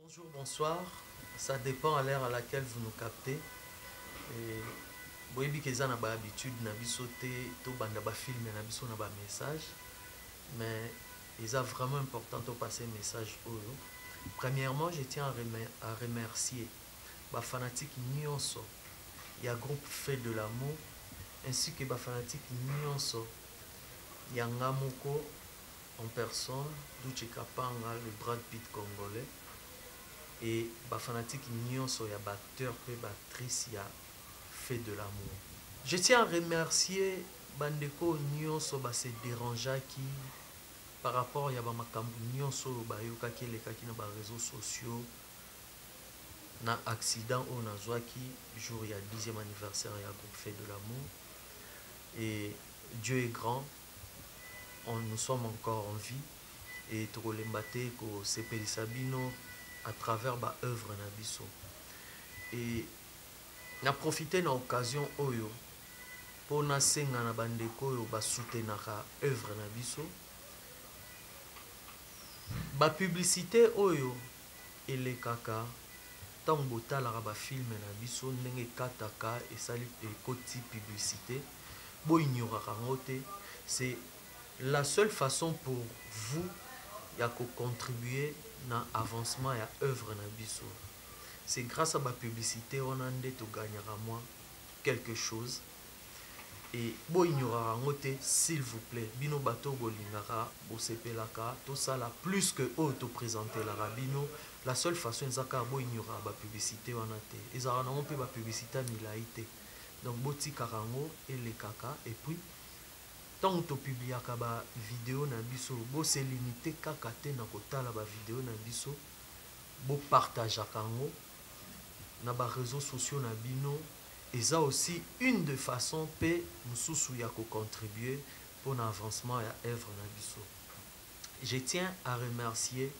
Bonjour, bonsoir. Ça dépend à l'heure à laquelle vous nous captez. Et boyebi keza na ba habitude na biso te to banda ba film na biso na ba message, mais il est vraiment important de passer message oyo. Premièrement, je tiens à remercier ba fanatique nyonso ya groupe Fait de l'amour ainsi que ba fanatique nyonso ya ngamoko en personne Duche Kapanga, le Brad Pitt congolais, et ba fanatique nyonso ya batteur pe battrice ya Fait de l'amour. Je tiens à remercier bandeko nyonso ba se dérangea qui par rapport ya ba makambu nyonso bayoka ki elekaki na ba réseaux sociaux na accident au nazwaki jour ya 10e anniversaire ya groupe Fait de l'amour. Et Dieu est grand, nous sommes encore en vie et tokolembate ko sepelisa bino à travers ba œuvre na biso. Et na profiter na occasion oyo pour na senga na bandeko oyo ba soutenaka œuvre na biso. Ba publicité oyo elekaka tant botalaka ba film na biso ndenge kataka esali ekoti publicité bo ignoraka ngote. C'est la seule façon pour vous ya ko contribuer na avancement ya œuvre na biso. C'est grâce à ma publicité on a nde to gagnera moi quelque chose. Et bo ignorera ngote, s'il vous plaît, bino bato bolingara bo sepelaka tout ça là plus que auto présenter la rabino. La seule façon ezaka bo ignorera ba publicité wana te. Ezara na pe ba publicité milaité. Donc boti karango et les kaka et puis tant to publiaka ba vidéo na biso bo se limité kaka te na kotala ba vidéo na biso bo partageaka ngo na ba réseaux sociaux na bino. Et ça aussi une de façon pe mususu ya ko contribuer pour l'avancement ya œuvre na biso. Je tiens à remercier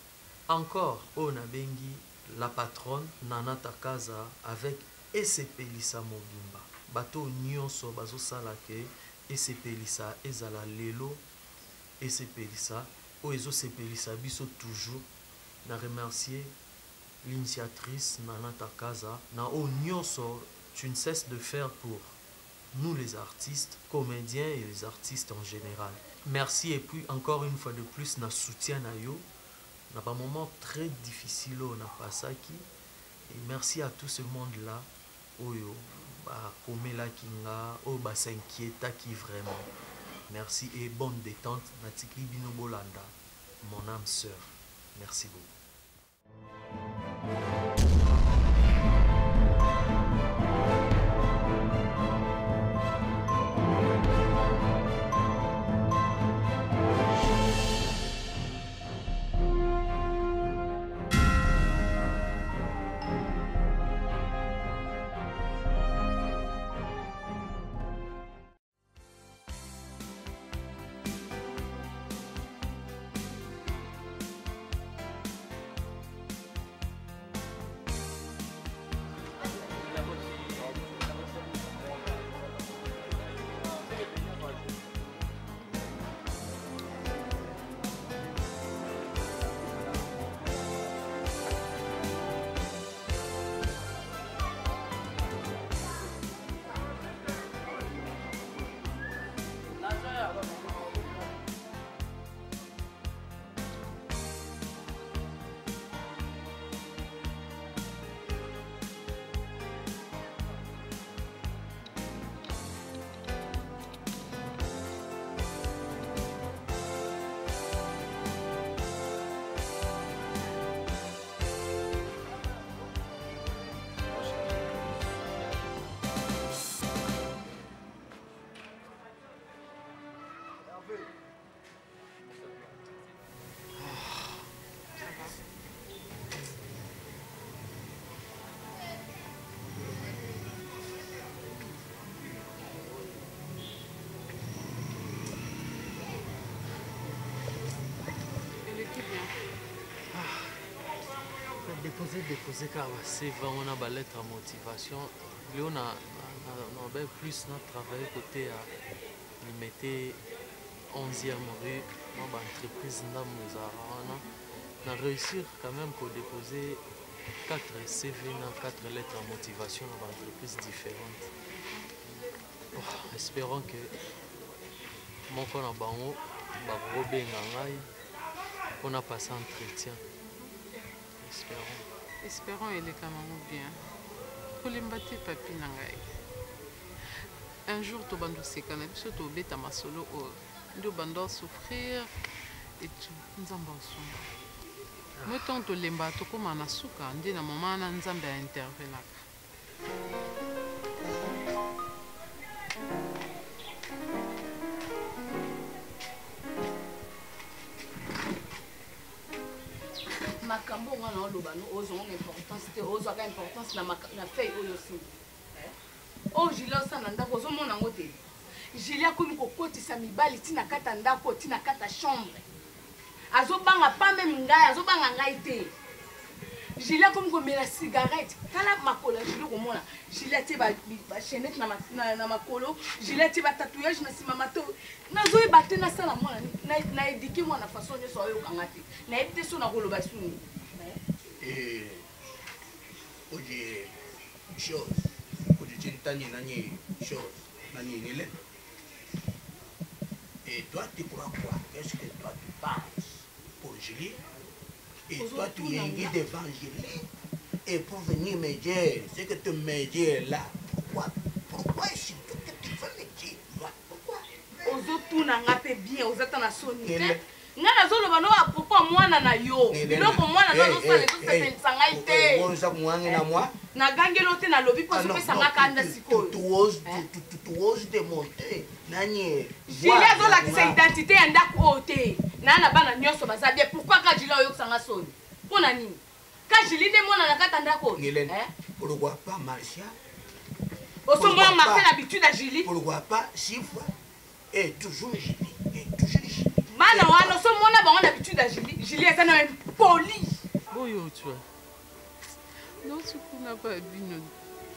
encore Onabengi la patronne Nana Takaza avec Esepelisa Mobimba. Bato nyonso bazo salake Esepelisa ezala lelo Esepelisa o ezo sepelisa biso toujours. Na remercier l'initiatrice Nana Takaza na o nyonso tu ne cesses de faire pour nous les artistes, comédiens et les artistes en général. Merci et puis encore une fois de plus na soutien na yo. Na pas moment très difficile on a pasaki et merci à tout ce monde là oyo ba komela kinga o ba s'inquiéta qui vraiment. Merci et bonne détente na tikli bino bolanda mon âme sœur. Merci beaucoup. Déposer car c'est vraiment une lettre à motivation. On a plus notre travail côté à limiter 11e rue, notre entreprise On a réussi quand même pour déposer 4 CV, 4 lettres de motivation dans entreprises différentes. Oh, espérons que mon corps en bango va rebengangai pour n'a pas entretien. Espérons. Espérons elle est quand même bien. Pour l'embêter papi nangai. Un jour tu bando sekana biso to beta masolo o ndo bando souffrir et tu nzamba osonga. Moi tant to lemba to koma na suka ndi na mama na nzambe a intervenir. Makambo ngana oloba no ozonga importance te ozwaka importance na feuille oyo si. Oh Julia osana ndako ozomona ngo te. Julia komi kokotisa mibali tina kata ndako tina kata chambre. Azobanga pa même ngai azobanga ngai te. Julia komi komela cigarette kala makolo Julia komona. Julia te ba chaînette na makolo, Julia te ba tatouage na sima mato. Nazoyeba te na sala mwana na éduquer moi na façon de soyo kanga te. Na ebite so na koloba suni. Oje chose. Tani nani chose nani nile. Et toi tu crois quoi? Qu'est-ce que toi tu penses pour Julie? Et toi tu viens devant Julie et pour venir me dire ce que tu me dis là. Pourquoi est-ce que tu veux me dire? Pourquoi? Ozotuna ngape bien ozatana soni te. Ngana zoloba no à propos mwana na yo. Biloko mwana nazo sala to sepelisa ngai te. Bonza mwangi na moi. Na gangelo te na lobi po so pesa ngakanda sikoyo. Tu oses démonter nani. Julia zo la kisa identité ya ndako ote. Na bana nyonso baza bien. Pourquoi ka Julia oyo kusanga soni? Pona nini? Ka Julie de mwana na kata ndako. Pourquoi pas Marcia? Osomba Marcel habitude à Julie. Pourquoi pas Chiffre? Et toujours Julie. Et toujours Julie. Mana wana so mona bango d'habitude à Julie. Julie est un poli. Boyo tu vois. Non tu kuna pas bino.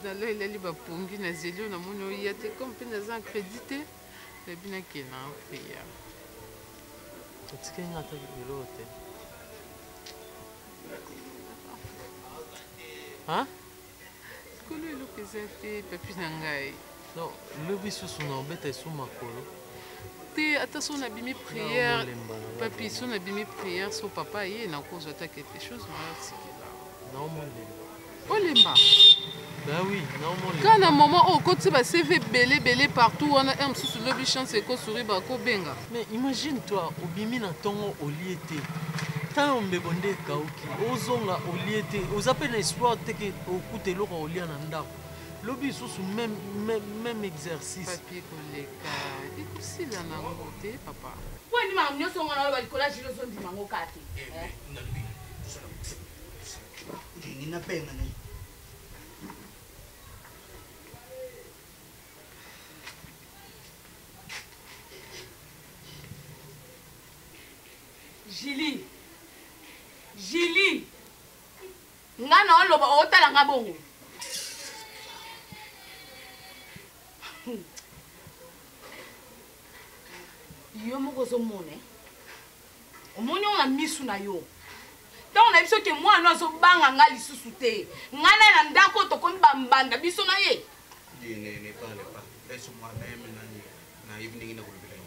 Dala ilali ba pongi na zelio na mono yate comme pe na za crédité. Le bina ki na priya. Tu nga ta bilote. Hein? Kolo lo kesate papi na ngai. Non, le biso sona beta sous makolo. Ata son abimi prière, papi, son abimi prière, son papa, il n'a cause de quelque chose. Non, Olemba. Ben oui, non, quand à un moment, au côté, bah, c'est fait belé partout, on a un sous le bichon, c'est qu'on sourit, bah, qu'on benga. Mais imagine-toi, au bimi na tongo au liété. Tant on me bonde kauki, ozonga au liété, aux appels espoir, te que au côté l'eau au lien en lobi sous même exercice. Papier collègue, et aussi là na côté papa. Pourquoi ni ma mignon sont là le collage de son dimanche au quartier. Ni na pena ni. Julie. Ngana oloba otala ngabongo. Yo moko zomone omoni on a misu na yo donc na biso ke moi no zo banga nga lisusu te ngana na ndako to komi bambanda biso na ye ne parle pas laisse-moi même na evening na kulubela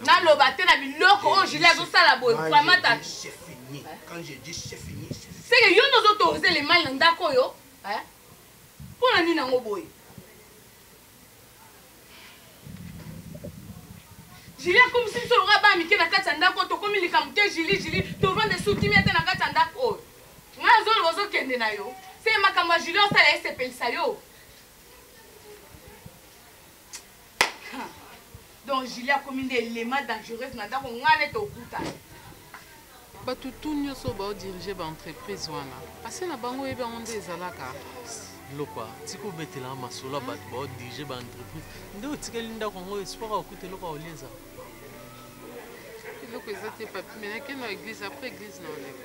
na loba te na biloko o Julia zo sala boy vraiment ta c'est fini quand je dis c'est fini c'est que yo no zo toze le mal na ndako yo pona nini ngo boy Julia comme si tu aurais pas mis na katanda ko to komi likamte Julie to vendre souki miete na katanda ko nga zo lozo kende na yo c'est makamba Julia sala SPL yo donc Julia comme des éléments dangereux na ndako ngane to kuta bato tout nyonso baodirige baentreprise wana ase na bango yeba ngo nde ezalaka lokwa tiko betela masolo bato baodirige baentreprise nde otikeli ndako yango espoir akuta eloko aolieza eloko eza te papi me nake na église après église na oleka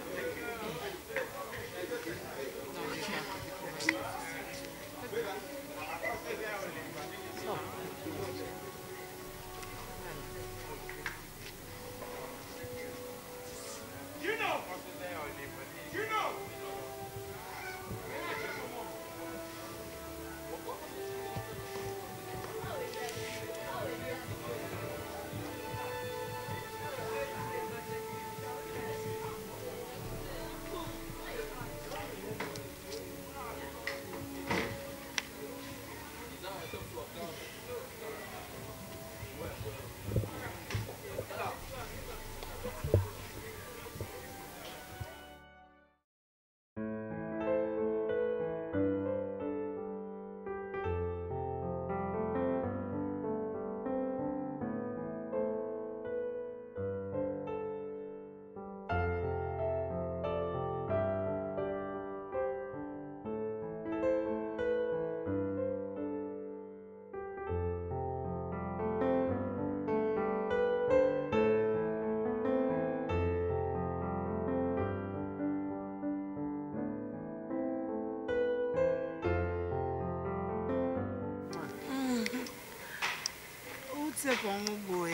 c'est pour moi, boy.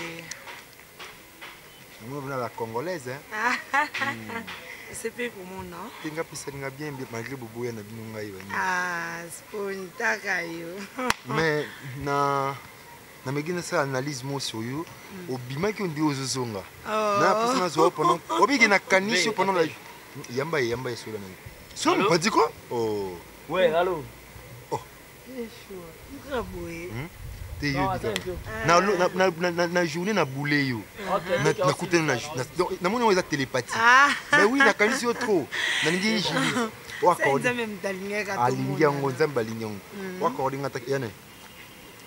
Nous venons la congolaise, hein. C'est pas pour mon nom. Tu as bien malgré Boubouya na binonga iba. Ah, spontaka yo. Mais na megina sa analyse mo sur yo, obima ki ndi ozozonga. Na personne zo pendant obiki na kanisho pendant la yamba sur la nuit. So pas dit quoi? Oh. Ouais, allô. Oh. C'est chaud. Bravo. Na journée na boule yo na kutana na moni oza télépathie mais oui na kanisi yo trop na ngi jili wakorde même dalingeka to alingi yango nzamba linyango wakorde ngata yana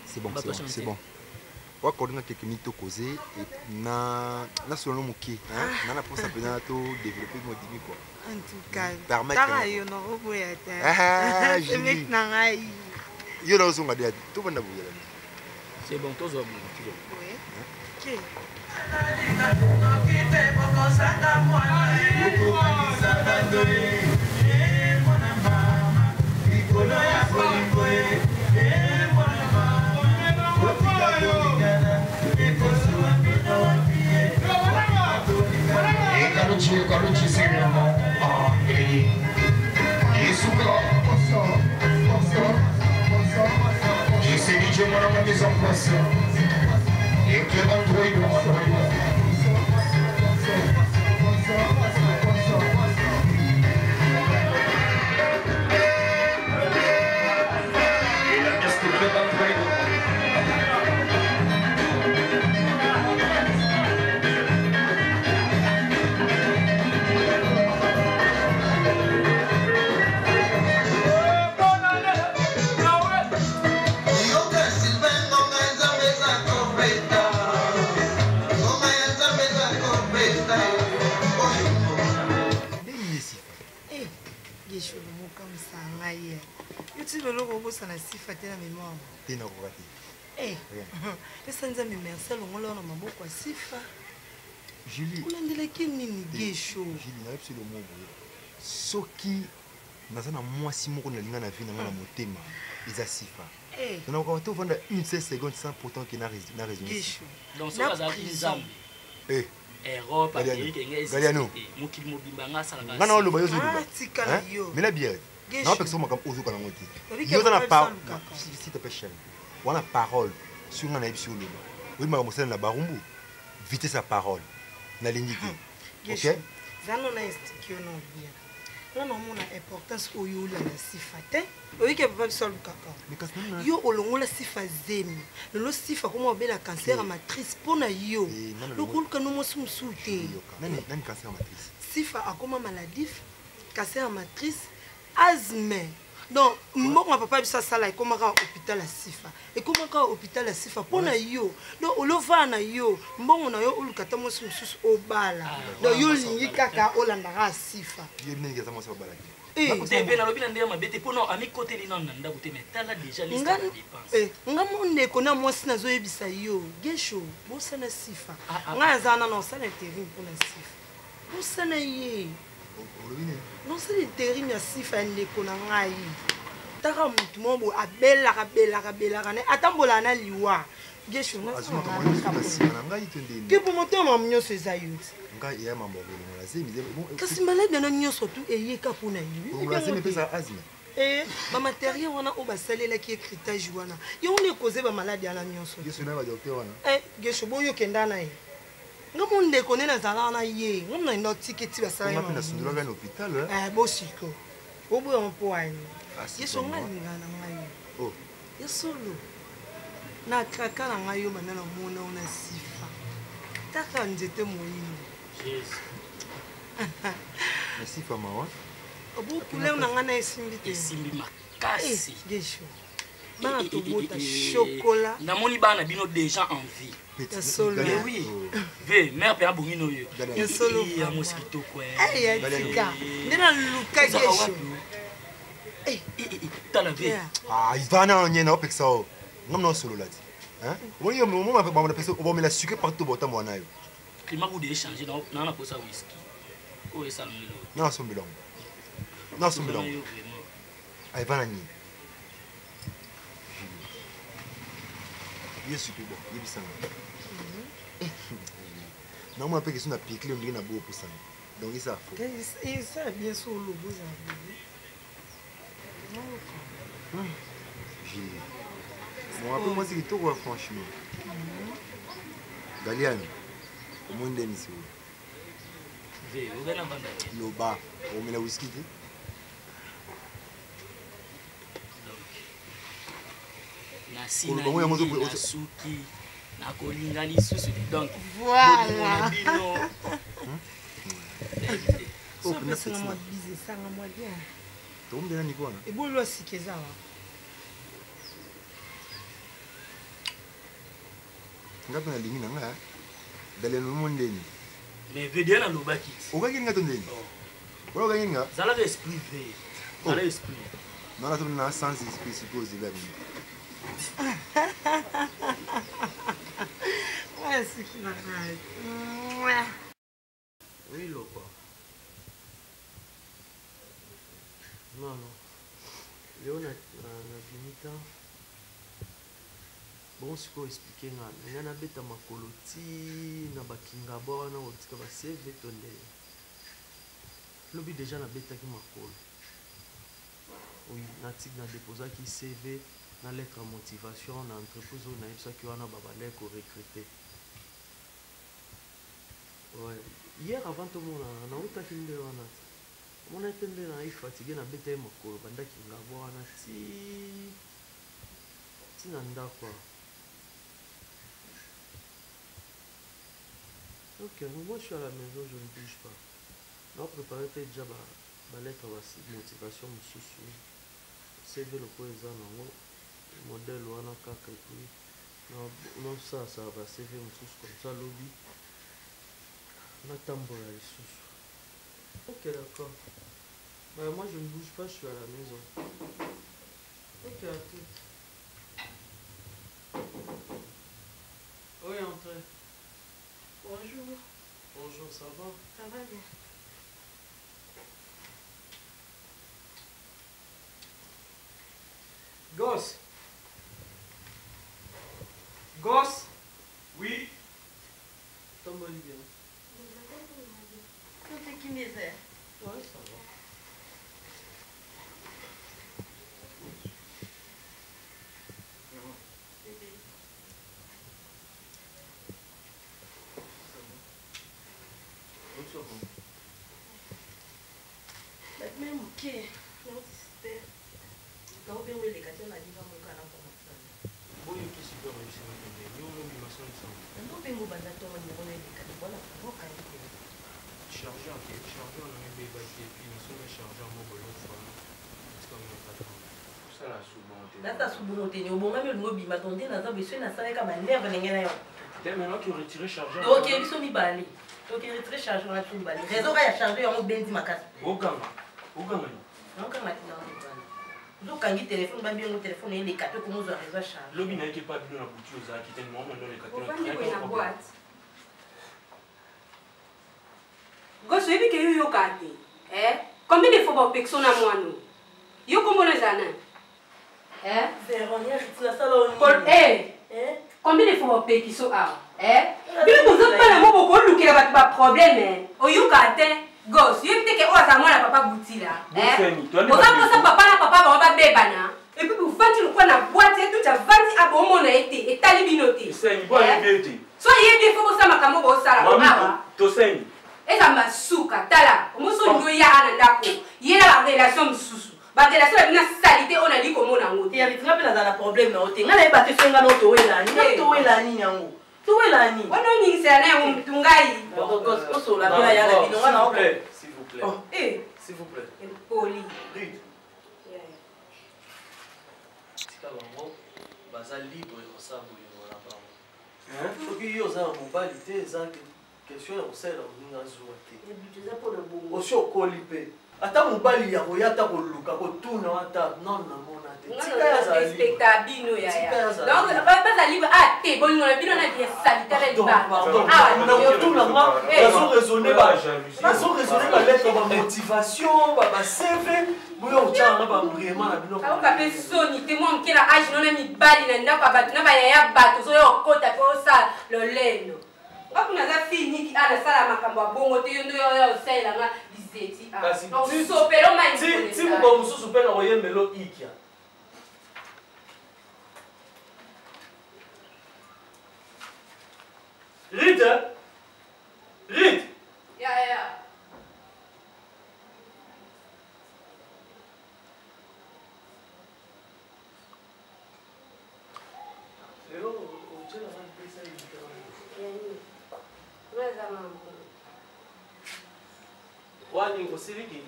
c'est bon wakorde ngata technique to causer na solo moké hein na pour ça peut to développer mo dimi quoi en tout cas permettre yo no roboya ta c'est mec na ngai yo na zonga dia to banda buya. C'est bon, tous hommes. Oui. Ok. Je m'en ai mis en place et que Android na sifa tena mémoire tena kokati pesa nzambe merci longola na maboko ya sifa Julie ulandelaki nini gesho Julie na epsi le mot soki naza na mwasi moko nalinga na vie na nga na motema eza sifa donc on va vendre une seule seconde sans pourtant qu'il n'a raison gesho donc ça va être nzambe Europe Galiano mokili mobimba nga sala ngana oloba yozo oloba tikala yo mais la bière non parce que moi comme ozo kana ngoti yo na parole si te pêche wana parole sur ngana ebi sur oloba oui ma mosala na barumbu vite sa parole na lingi te OK zano na estikio no bien on a mon importance oyo la sifa te oyike papa biso lukaka yo olongola sifa zemi lelo sifa komo obela cancer matrice pona yo lokuluka no mosu musute nani cancer matrice sifa akoma maladif cancer matrice asthme donc mbongo papa biso sala ekomaka hôpital ya sifa ekomaka hôpital ya sifa pona yo donc olova na yo mbongo na yo olukata mosu mususu obala donc yo lingi kaka olandaka sifa yo nini kaza mosu obala te na lobi na ndema bete pona ami côté lina na ndaku te mais tala déjà liste de dépenses nga monde kona mwasi nazo yebisa yo gesho bosana sifa nga zana na osana intérim pona sifa bosana ye non c'est l'intérim ya sifa ndeko na ngai taka mutu mombo abelaka ne atambola na liwa gesho na kipo moto ma mnyoso eza yo ngai ya mambo ngona zemi kasi malade na nyoso tu eyeka pona yo ngona pesa asthme ba matériel wana o basalela ki écritage wana yo ne cause ba malade ya na nyoso gesho na ba docteur wana gesho boyo kenda na ye nga monde kone na zala na ye ngomna ndo tiketi basala yo na sundula ga l'hôpital bosiko obo yo mpo ani yeso nga lingana ngayo oh yesolo na kaka na ngayo manana mona ona sifa taka nzete moyini yes na sifa mawa obo kule na ngana esimbi te esimbi makasi gesho bana tobota chocolat namoni bana bino déjà en vie solo oui ve mère pe abungino yo solo ya mosquito quoi ya tika ndena luka gesho tala ve ivana nyena opeksa o ngamna solo lati hein oui mo ma ba pesa o me la sucre partout bota mo nayo climat vous de changer na na posa whisky o esa milo na sombilong ivana nyi Yo suis bon, il est non, moi, je suis un piqué, on dit na beau pour ça. Donc, il ça. Et ça, bien sûr, le beau, bon, après, moi, c'est tout, franchement. Galiane, au moins, il ici. Le bas, on met la whisky. Voilà. Mais vedena no baki. Oga kinga tonde. Oga kinga. Zala esprit ve. Zala esprit. Non, là, on a sens esprit suppose là. Ouais, c'est qui va faire. Oui, lo quoi. Non, non. Léon a binita. Bon, ce qu'on explique, il y a un bête à ma coloti, na bakinga bona, on dit que va CV tonne. Le but déjà na bête qui m'a col. Oui, natif na déposé qui CV, na lettre à motivation, na entreprise ou na ça qui wana babalé ko recruter. Ouais. Hier avant tout le monde, na uta kinde wana. On a été fatigué na bête ma col, banda kinga bona ti nanda quoi. Ok, moi je suis à la maison, je ne bouge pas. On va préparer déjà ma lettre à motivation, CV le poison, le modèle ou un caca et puis non ça va CV comme ça lobby. On attend pour la ressource. Ok d'accord. Bah, moi je ne bouge pas, je suis à la maison. Ok à tout. Oui, entrez. Bonjour. Bonjour, ça va? Ça va bien. Gosse. Gosse. Oui. Tombe bien. Tout est qui misère. Ouais, ça va. Même ok. Non, c'était. Donc, bien, oui, les questions, on a dit, on a commencé. Bon, il est super réussi. Nous, on a mis ma soeur ensemble. Non, bien, on va attendre, on a dit, voilà, on va aller. Chargeur, on a mis des bâtis et puis nous sommes chargés en mobile. C'est comme un patron. Ça, la sous-montée. Là, t'as sous-montée. Au moment où le mobile m'a tombé, on a besoin de ça, comme un nerf, t'es maintenant qui retire chargeur. Ok, ils sont mis balés. Ok, retire chargeur, on a tout balé. Réseau va y charger, on va bien dire ma casse. Aucun. Aucun. Non, quand maintenant, donc quand il téléphone, va bien au téléphone et les cartes comment vous arrivez à charger. L'homme n'a pas de la boutique aux Aquitaines, moi, dans les cartes. On va dire la boîte. Gosse, tu veux que tu aies carte. Combien de fois tu as moi nous? Yo comment les années? Véronique, tu as ça là. Combien de fois tu qui sont là? Bien vous êtes pas là moi beaucoup lu que va problème. Oyo carte. Gosse, tu veux que tu as moi la papa bouti là. Vous avez ça papa la papa va bébana. Et puis vous faites le quoi la boîte tout a vendu à bon mon été et talibinoté. C'est une bonne idée. Soyez bien faut ça makamo bo sala. To saigne. Et ça m'a souka tala. Moi so yo ya anandako. Yé la relation msusu. Ba relation na salité on a dit comment on a ngote. Et avec rappel dans la problème na ote. Ngala ba te senga no to wela ni. To wela ni nyango. To wela ni. Ono ni c'est na mtungai. Gosse, so la bila ya la bino wana oko. S'il vous plaît. Oh, s'il vous plaît. Poli. Rude. Tika bango baza libre ça boyo là bas. Soki yo za mobile te za question ya osala oninga zuwa te. Et budget pour le bon. Aussi okoli pe. ata mobali ya koya ata koluka kotuna ata non namona te respecta bino yaya donc bazali te bolingo na bino na bien salitaire bazo raisonner balettre bamotivation baseve boyo otyanga bambriema na bino aoka mpe soni te mwa moke na age nona mibali na ndako ya bato na bayaya bato ozoya okota mpe osala lolendo ngaku naza fille niki nasala makambo ya bongo te yo ndo oya osalelanga biseti sopelo ti mokongo mosusu mpe na koyembelo ikya Rite Rite ya wani osiliki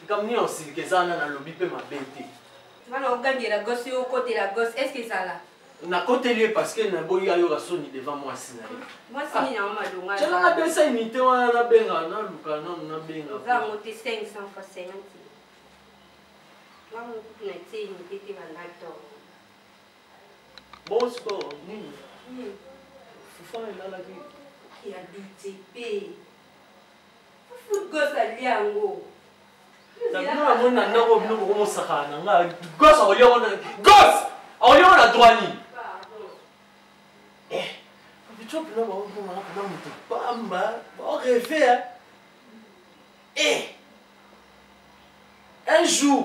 likambo nini osiliki eza wana nalobi mpe mabe te wana ogambela gosi okotela gosi est ce que ezala nakoteli ye parce que naboyi ayoka soni devant mwasi na ye mwasi nini yango malonga tala napesa unité wana nabenga naluka nanu nabenga zango te 500 fois 50 ngango kutu na tie unité te bandato bon sport nini fufa elalaki ya dute pe foot gosse ali yango nabino namoni na ndako bino kokomosakana na nga gosse akolia na droani bicho bino baokomana kuna moto pamba baoreve un jour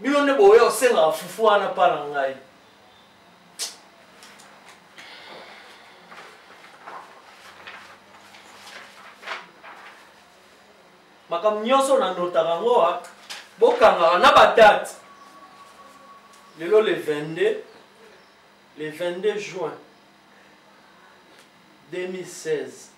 bino nde boya osengaka fufu wana mpa na ngai makambo nyonso nandotaka yango bokangaka na badate lelo le 22 juin 2016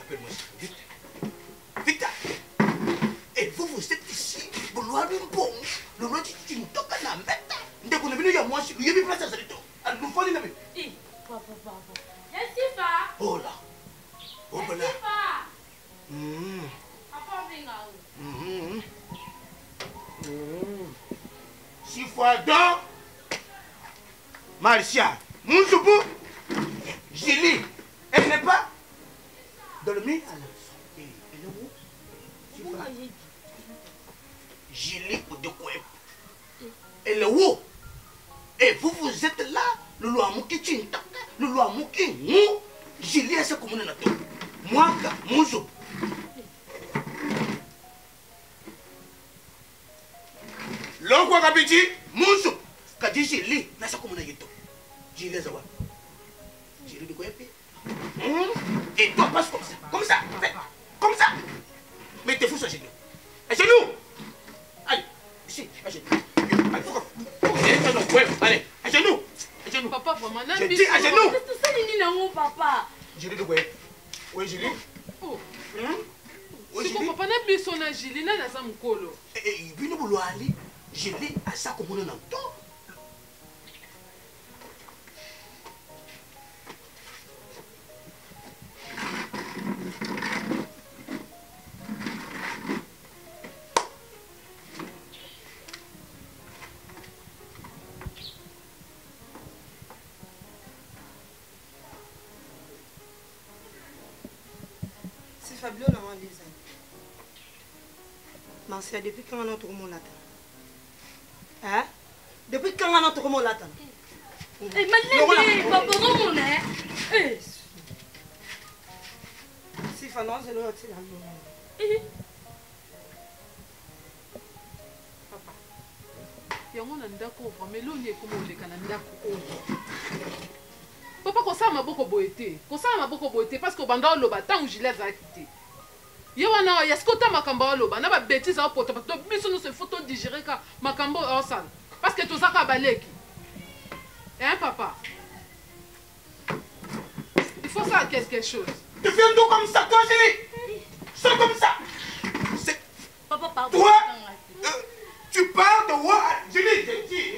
Appelle-moi vite. Vite. Et vous êtes ici. Vous l'avez bon. Le roi dit tu ne toques pas la bête. Dès qu'on est venu, il y a moi. Il y a mis place à ce rito. Alors, nous faisons une. Papa. Yasifa. Oh là. Oh là. Papa, venga. Six fois donc. Marcia. Mounsoubou. Julie. Elle n'est pas dormie à la santé. Elle est où? Julie ou de quoi? Elle est où? Et vous êtes là? Le loi mouki tintaka. Le loi mouki mou. Julie est ce que vous n'avez pas. Moi, Mounsoubou. L'envoi Kabiti, Mounsoubou. Kadi Julie, n'a pas comme on a dit. Julie est où? Julie de quoi? Et toi, passe comme ça. Comme ça. Comme ça. Mettez-vous sur genoux. À genoux. Allez. Ici. À genoux. Allez. À genoux. À genoux. Papa, vraiment. Je dis à genoux. C'est ça, Nini, non, papa. Julie de quoi? Oui, Julie. Oh. Oui, Julie. Papa, n'a plus son âge. Julie, n'a pas son colo. Et puis, nous voulons aller. Julie, à ça, comme on entend. Fabio n'a pas les Marcia, depuis quand on a trouvé mon latin? Hein? Depuis quand on a trouvé mon latin? Eh, mais papa, non, eh? Si, Fanon, c'est le yango na ndako vraiment eloni ekoma oleka na ndako oyo papa kosala maboko boye te parce que obanda oloba ntango Julie azalaki te ye wana ya sikoyo ta makambo oloba na babétise aopota bato biso nyonso ifo todigere ka makambo oyo aosala parce que tozaka baleki hein papa il faut faire quelque chose. Tu fais tout comme ça toi Julie. C'est comme ça. Papa pardon. Toi tu parles de moi Julie je dis.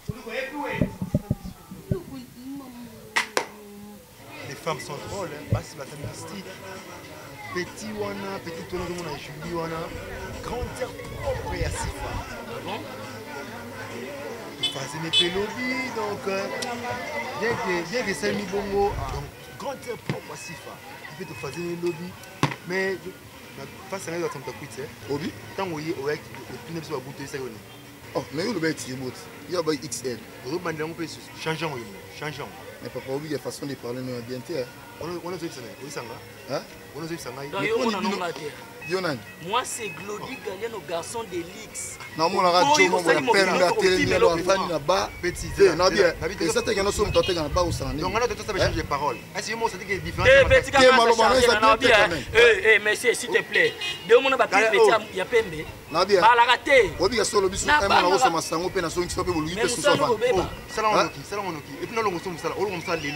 Vous ne voyez plus. Les femmes sont drôles, hein. Basi la mystique. Petit wana, petit tono de mon Julie wana. Grandir propre et assez fort. Enfin, c'est mes pélobies, donc bien que c'est mi bongo, donc grandir propre assez fort. Tu peux te faire mes lobbies, mais face à la personne qui quitte, Obi? Tant que vous avez tout n'est pas bouté, c'est bon. Oh, mais où le bête il bout? Il y a pas XL. Vous avez un peu changeant, changeant. Mais papa Obi, il y a façon de parler nous bien sûr. On a dit ça, on ça. Hein? On a dit ça. Yonan. Moi, c'est Glody Galiano, garçon d'Elix. Non, mon radio, mon père, la télé, l'enfant là-bas. Petit, non bien. Et ça, t'es qu'un homme qui est là-bas où ça en est. Donc, on a tout ça, changer de parole. Est-ce que moi, ça dit que différent? Petit, monsieur, s'il te plaît. De mon abattu, il y a Pembe. Non bien. Pas la rater. Obi, il y a solo bisou. Un mois, on s'en va, on s'en va, on mais ça, et puis,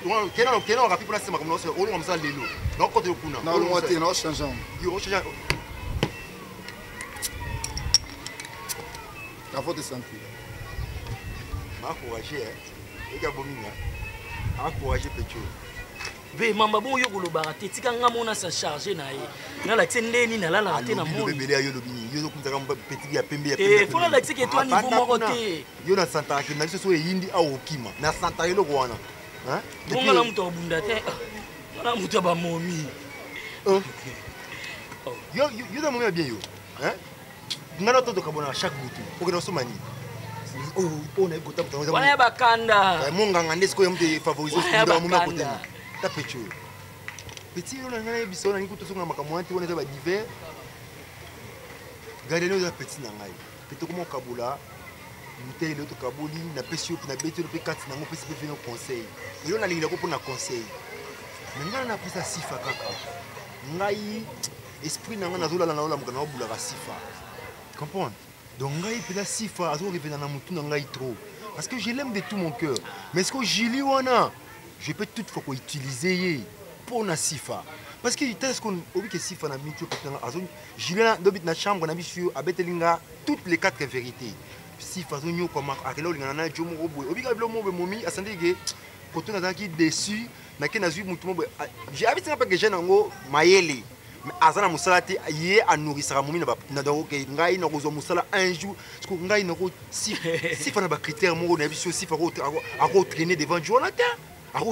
non, kena rapi pour la sema comme ça on comme ça lelo donc côté kuna non on va tenir changeant yo changeant la faute est santé encourager et ga bominga encourager petit ve mamba bon yo kolobara te tika nga mona sa charger na ye na la tendeni na la la te na mo bébé yo lobini yo kumza kamba petit ya pembe faut la tika toi niveau moko te yo na santa ki na biso so yindi awokima na santa yo loko wana. Bonga na muto bunda te. Na muto ba momi. Yo da momi bien yo. Hein? Ngana to kabona chaque butu. Pour que so mani. On a gota pour. Wana ba kanda. Monga ngande sko yomte favoriser ndo momi côté. Ta pecho. Petit yo ngana biso na ngikuto so ngama kamwanti wana ba divers. Gardez-nous la petit na ngai. Petit comment kabula. Bouteille l'autre kabuli na pesio na beto le kati na mo pesi pe venir conseil yo na lingi ko na conseil maintenant na pesa sifa kaka ngai esprit na nga na zola na ola mukana obula ka sifa comprendre donc ngai pela sifa azo revenir na mutu na ngai trop parce que je l'aime de tout mon cœur mais est-ce que Julie wana je peux toutefois ko utiliser pour na sifa parce que est-ce qu'on obi que sifa na mitu peut na azo Julie na dobit na chambre na bisu abetelinga toutes les quatre vérités si façon nyo comme akela olingana na jomo obwe obika bilo mo be momi asante ke koto na ki déçu na ke na zui mutu mo j'ai habité pas que jeune ngo mayele mais azana musalati ye anourissera momi na donc ke ngai na kozo musala un jour parce que ngai na ko si fa na ba critère mo na biso si fa ko traîner devant Jonathan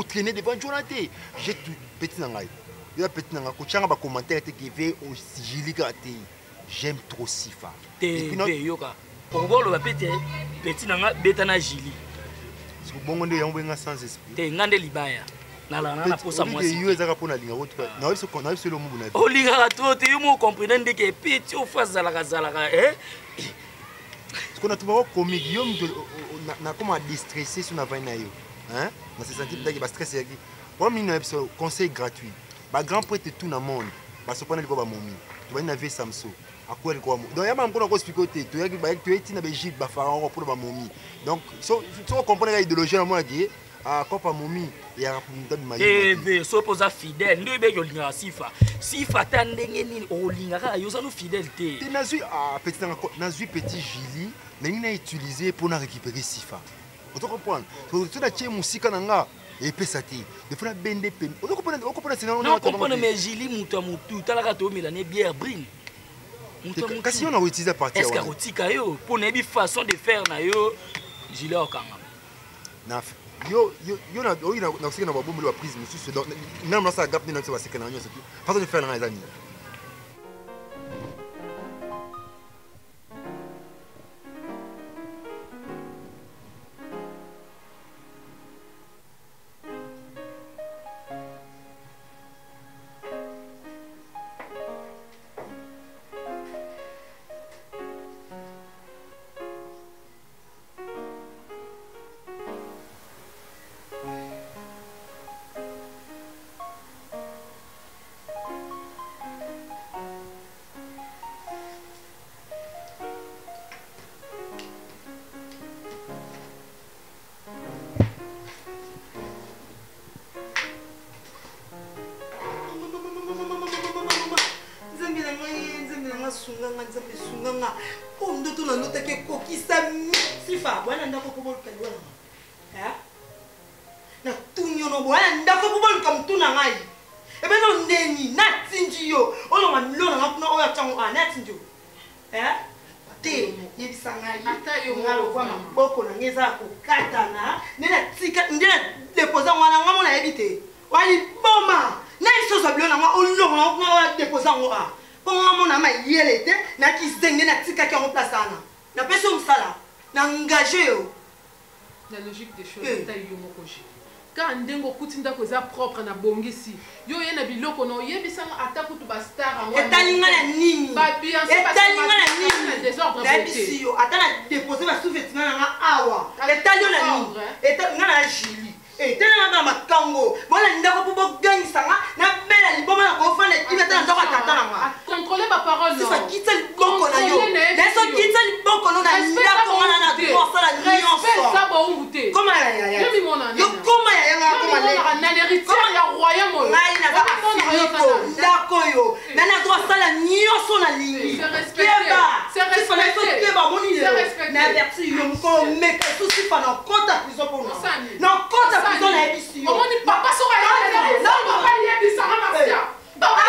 traîner devant Jonathan j'ai tout petit na ngai yo petit na ko changa ba commentaire te ke ve au Jilika te j'aime trop Sifa et puis yoka pour voir le petit nanga betana Jili. C'est pour bon on est en sans esprit. Te ngande libaya. Na la na posa moi. Yo ezaka pona linga autre. Na biso ko na biso lo mubu na. O linga to te yo mo comprendre que petit o face zalaka Ce qu'on a trouvé comique yo na comment déstresser sur na vaina yo. Hein? Na se sentir peut-être ba stress yaki. Pour mine episode conseil gratuit. Ba grand prêtre tout na monde. Ba se prendre ko ba momi. Tu vas na vie Samso. Donc il y a même qu'on expliqué tu es na Belgique ba pharaon pour ba momie donc so comprendre l'idéologie na moi qui a kopa momie ya rapunda mayi so posa fidèle ndo be yo linga sifa tandenge nini o linga ka yo sa no fidélité na zui petit Julie mais il a utilisé pour na récupérer sifa on comprendre tu na tie musika nanga et pesati de fois bende pen on comprendre mais Julie mutu talaka to milane bière brine. Kasi on a utilisé à partir est-ce que yo pour une façon de faire na yo gilet okanga na yo na sika na babombe la prise monsieur donc même là ça gap ni na ça sika na yo façon de faire na les amis sifa bwana ndako ko boluka bwana na tunyo no bwana ndako ko boluka mtuna ngai ebe no ndeni na tinji yo ono ngamilo na kuna oya chango na tinji yo te yebisa ngai ata yo ngalo kwa maboko na ngeza kokatana nena tika ndena deposa ngwana ngamo na yebite wali boma na iso so bilona ngwa olongo ngwa deposa ngwa po ngamo na ma yelete na kizenge na tika ki en place ana na peso msala na engagé yo la logique des choses ta yo moko ji ka ndengo kutinda ko za propre na bongisi yo ye na biloko no yebisa ata kutu ba star ngwa etalinga na nini ba bien etalinga na nini désordre la bisi yo ata na déposer ba sous-vêtements na awa etalio na nini etalingana na jili etalingana na makango bona ndako po bogangisanga na bela liboma na kofana ibeta ndako atata na nga contrôler ma parole non ça quitte le boko na yo laisse quitte le boko na ndako wana na droit ça la nuance ça ba ungute comment ya yo mi mona yo comment ya nga comment na l'héritière ya royaume yo ngai na ba ndako yo na na droit ça la nuance na lingi c'est respecté keba moni na averti yo mko meka souci pas na kota prison pour nous na kota prison na ebisi yo omoni papa so ya na papa yebisa na masia papa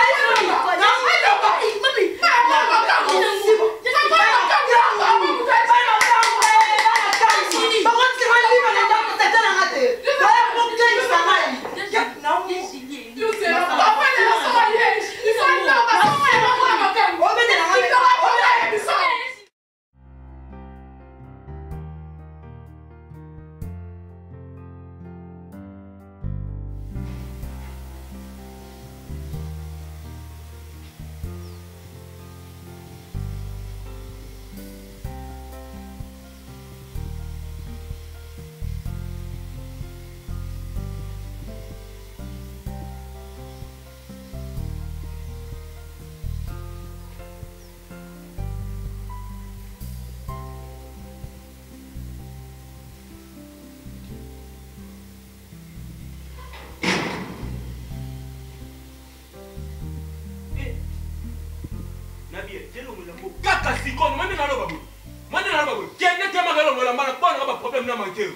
kaka sikono mande na loba boy kende te magalo ngola mbana bona ba problème na manqué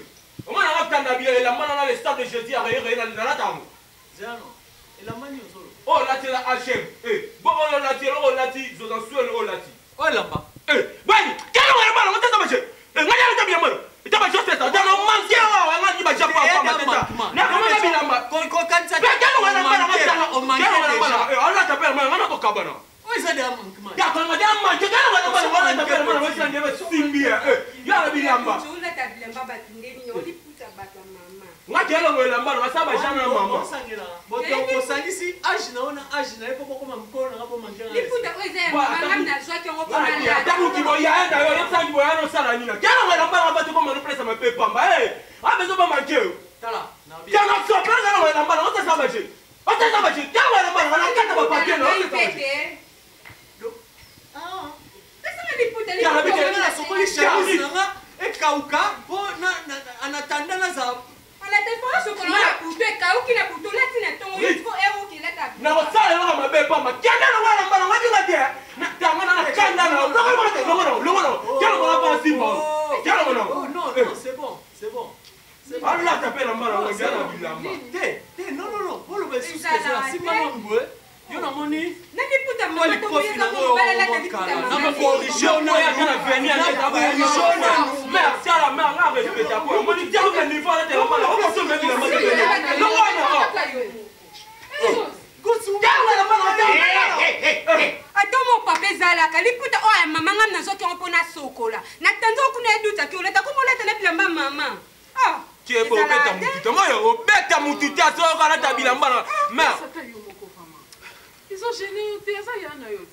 o mona ngakanda bien la mana na le stade de jeudi arrêté na la tango zano et la mani solo oh la tela HM bon on la tela on la ti zo dans suel on la ti oh là bas bani kala wala bana on tata bache nganya ta bien mano ita ba juste ta dans manqué wa ngani ba japa pa mateta na kama na bilamba ko kanza kala wala bana ngata on manqué on la ta père ngana ko kabana oui ça de manquement ya kwa madame manqué kala wala bana wala ta père mano wesa ndebe simbia ya la bilamba tula ta bilamba batindeni oli puta bata mama ngakela ngwela mbana basaba jana mama sangela boto ko sangisi age naona age na epo ko mamko na ngapo manqué li puta oze mama na zwa ki ngo kona ya tamu kibo ya enda yo yetsangi bo ya no sala nina kela ngwela mbana bato ko mano presa ma pe pamba abezo ba manqué tala na bien kana so pela ngwela mbana ota saba je kela ngwela mbana na kata ba papier no ya habite na sokoli chemise nanga ekauka po na anatanda na za ala telefone sokolo na puto ekauki na puto lati na tongo yiko ewo ki leta na wasala no ma be pamba kenda na wala mbana ngati ngati na tanga na kanda na lo kela ngwela ba simba kela ngwela non c'est bon Allah t'appelle en bas, on vient à Bilamba. Non, pour le baiser, c'est pas mon goût. Yo na moni. Nani puta mama to moyeza mo bala la tali puta mama. Na me corriger on ya kana venir na ta corriger na. Merci à la mère, la respect à quoi. Moni dia au niveau là de la mala. On se met la mala. Non non. Gutsu. Ya la mala. Ato mo papa zala kali puta o ya mama ngam na zoki on pona sokola. Na tanzo kuna eduta ki oleta ko moleta na bilamba mama. Ah. Tu es beau beta mututa. Moi beta mututa so kana ta bilamba. Mère. Ils ont gêné, ça y en a eu.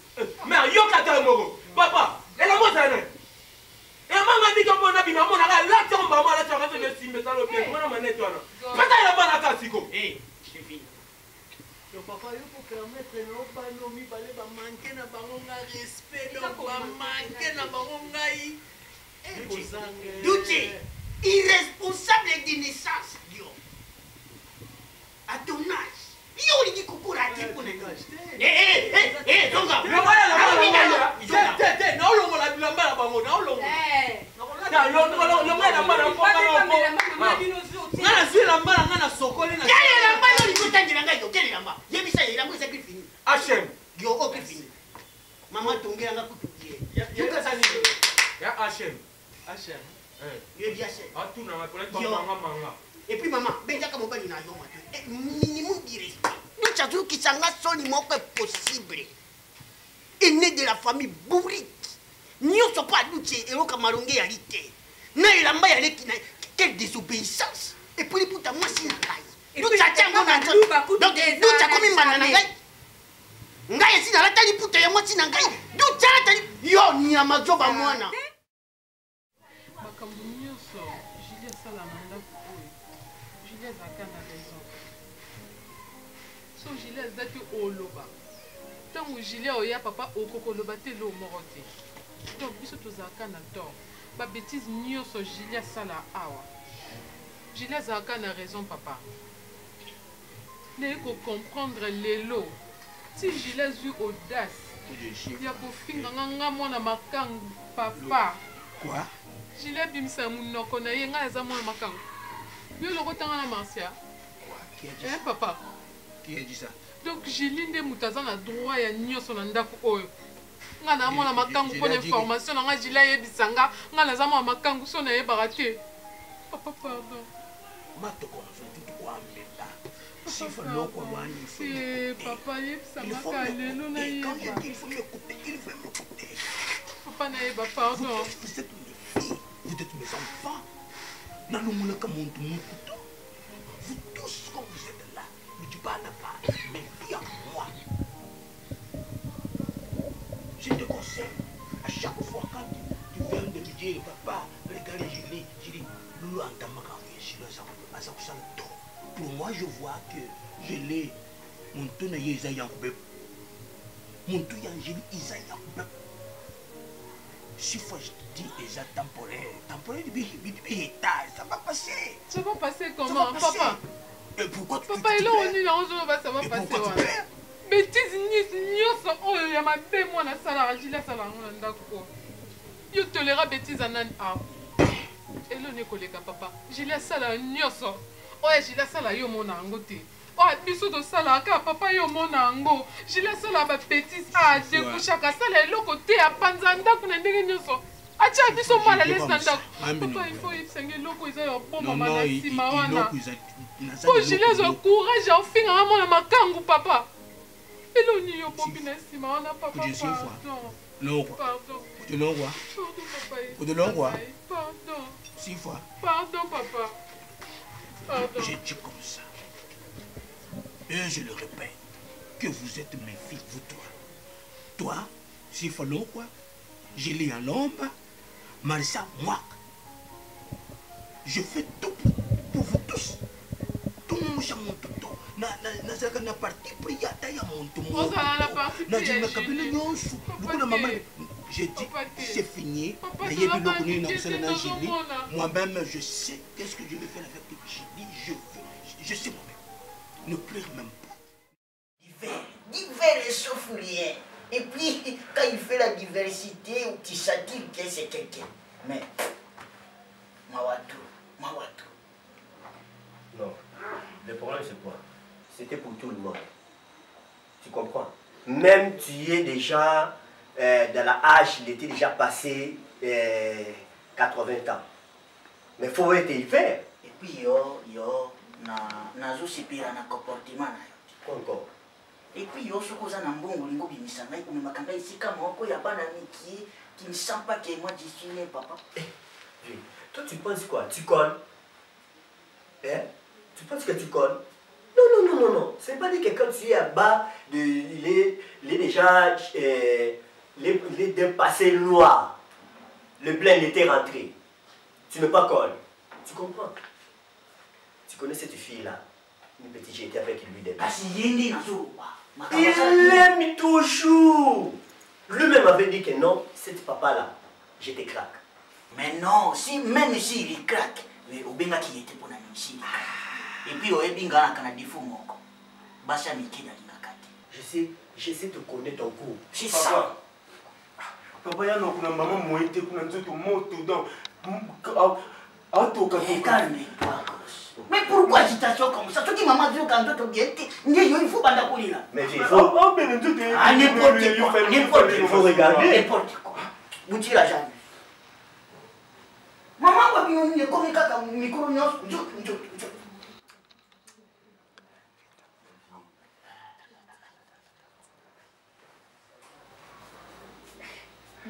Mais yo kata moko. Papa, elle a moi ça né. Et maman dit que mon abi maman na la tomba maman la tomba de simbe ça le bien. Moi na mané toi là. Pata la bana kasiko. C'est fini. Yo papa yo pour permettre no pas no mi balé ba manquer na bango nga respect no ba manquer na bango ngai. Duti, irresponsable de naissance, Dio. À ton âge. Yo dit kukura ti pour les gars. Tonga. Mais voilà la na olongo la bilamba la bango na olongo. Et puis maman, minimum de respect. Nous savons que ça n'a pas possible. Il né de la famille bourrique. Nous ne sommes pas doutés et au Cameroun et à l'ité. Nous n'avons pas quelle désobéissance. Et puis pour ta moi c'est une caille. Nous t'attendons dans un donc nous t'as comme une banane. Ngai si na la tali puta ya moi si na ngai. Nous t'as tali yo ni amazoba mwana. Makambo nyonso Julie sala mandako oyo. Julie azaka na raison. So Julie azaki oloba. Tango Julie oya papa okokoloba te lo moko te. Donc biso tozalaka na tort. Ba bêtise nyonso Julie sala awa. Julie azaka na raison papa. Ne ko comprendre lelo. Si Julie a eu audace, il y a pour finir un makangu papa. Quoi? Julie a bim sa moun kona yenga za mona makangu. Yo le rotanga na Marcia. Qui a dit ça? Papa. Qui a dit ça? Donc Julie nde mutaza na droit ya nyoso na ndako oyo. Nga na mona makangu pour information nga Julie yebisanga nga na za mona makangu so na yebaka te. Papa pardon. Matoko tout quoi mbeta. Si faut l'eau c'est papa ça m'a calé l'eau na il faut m'écouter, il faut m'écouter. Papa na yeba pardon. Vous êtes mes filles, vous êtes mes enfants. Nanou mouna comme mon couteau. Vous tous comme vous êtes là, ne dis pas là-bas, mais viens à moi. Je te conseille, à chaque fois quand tu viens de me dire papa, regardez Julie, Loulou Antamaka, je le sens à ça que pour moi, je vois que je l'ai. Mon tour est Isaïe Yankubep. Mon tour est Isaïe Yankubep. Si fois je te dis déjà temporaire, ça va passer. Ça va passer comment, papa? Et pourquoi tu papa, il est revenu dans le ça va passer. Bêtise, nyos, oh, il y a ma belle, moi, la salle, j'ai la salle, on a d'accord. Tu toléreras bêtise en un an. Et là, on est papa. J'ai la salle, nyos. Oye Julie sala yo mona ngo te. Oye biso to sala ka papa yo mona ngo. Julie sala ba bêtise a de kushaka sala eloko te a panzanda kuna ndenge nyoso. Acha biso mala lesanda. Papa il faut yipsenge eloko iza yo bomba mala sima wana. Po Julie zo courage au finga mona makangu papa. Elo ni yo bombi na sima wana papa. Non quoi. Pardon. Tu non quoi? Pardon papa. Pour de long quoi? Pardon. 6 fois. Pardon papa. Je dis comme ça. Et je le répète, que vous êtes mes filles, vous trois. Toi, s'il faut l'eau quoi, je lis en l'ombre, Marissa, moi. Je fais tout pour vous tous. Tout le monde mon tout. Na partie prière, d'ailleurs mon tout. Je dis, c'est fini. Moi-même, je sais qu'est-ce que je vais faire avec Julie. Je sais moi-même. Ne pleure même pas. Divers et sauf rien. Et puis, quand il fait la diversité, tu satires que c'est quelqu'un. Mais, Mawatu. Non. Le problème, c'est quoi? C'était pour tout le monde. Tu comprends? Même tu es déjà dans la âge, il était déjà passé 80 ans. Mais il faut être hiver. Et puis, yo, nazo sipira na comportement na yo. Quoi encore? Et puis, yo, ce qu'on a dans bon lingo bimisanga, il me makanga ici comme on y a pas d'amis qui ne sent pas que moi je suis né, papa. Toi, tu penses quoi? Tu colles? Hein? Tu penses que tu colles? Non. C'est pas dit que quand tu es à bas, il est déjà dépassé noir. Le blanc, il était rentré. Tu n'es pas colle. Tu comprends? Tu connais cette fille-là? Une petite, j'ai été avec lui des il l'aime toujours. Lui-même avait dit que non, cette papa-là, je te craque. Mais non, même s'il il craque, mais au benga qui était pour la ici. Et puis au ebinga na défaut moko. Basa miki na lingakati. Je sais te connaître ton cours. C'est ça. Papa ya no kuna maman moite kuna nzoto moto donc Calme-toi, gosse. Mais pourquoi agitation comme ça? Toi qui maman dit quand tu bien, il faut pas là. Mais il faut. Ah, n'importe quoi. Il faut regarder. N'importe quoi. Vous tirez la jambe. Maman, on est comme un micro.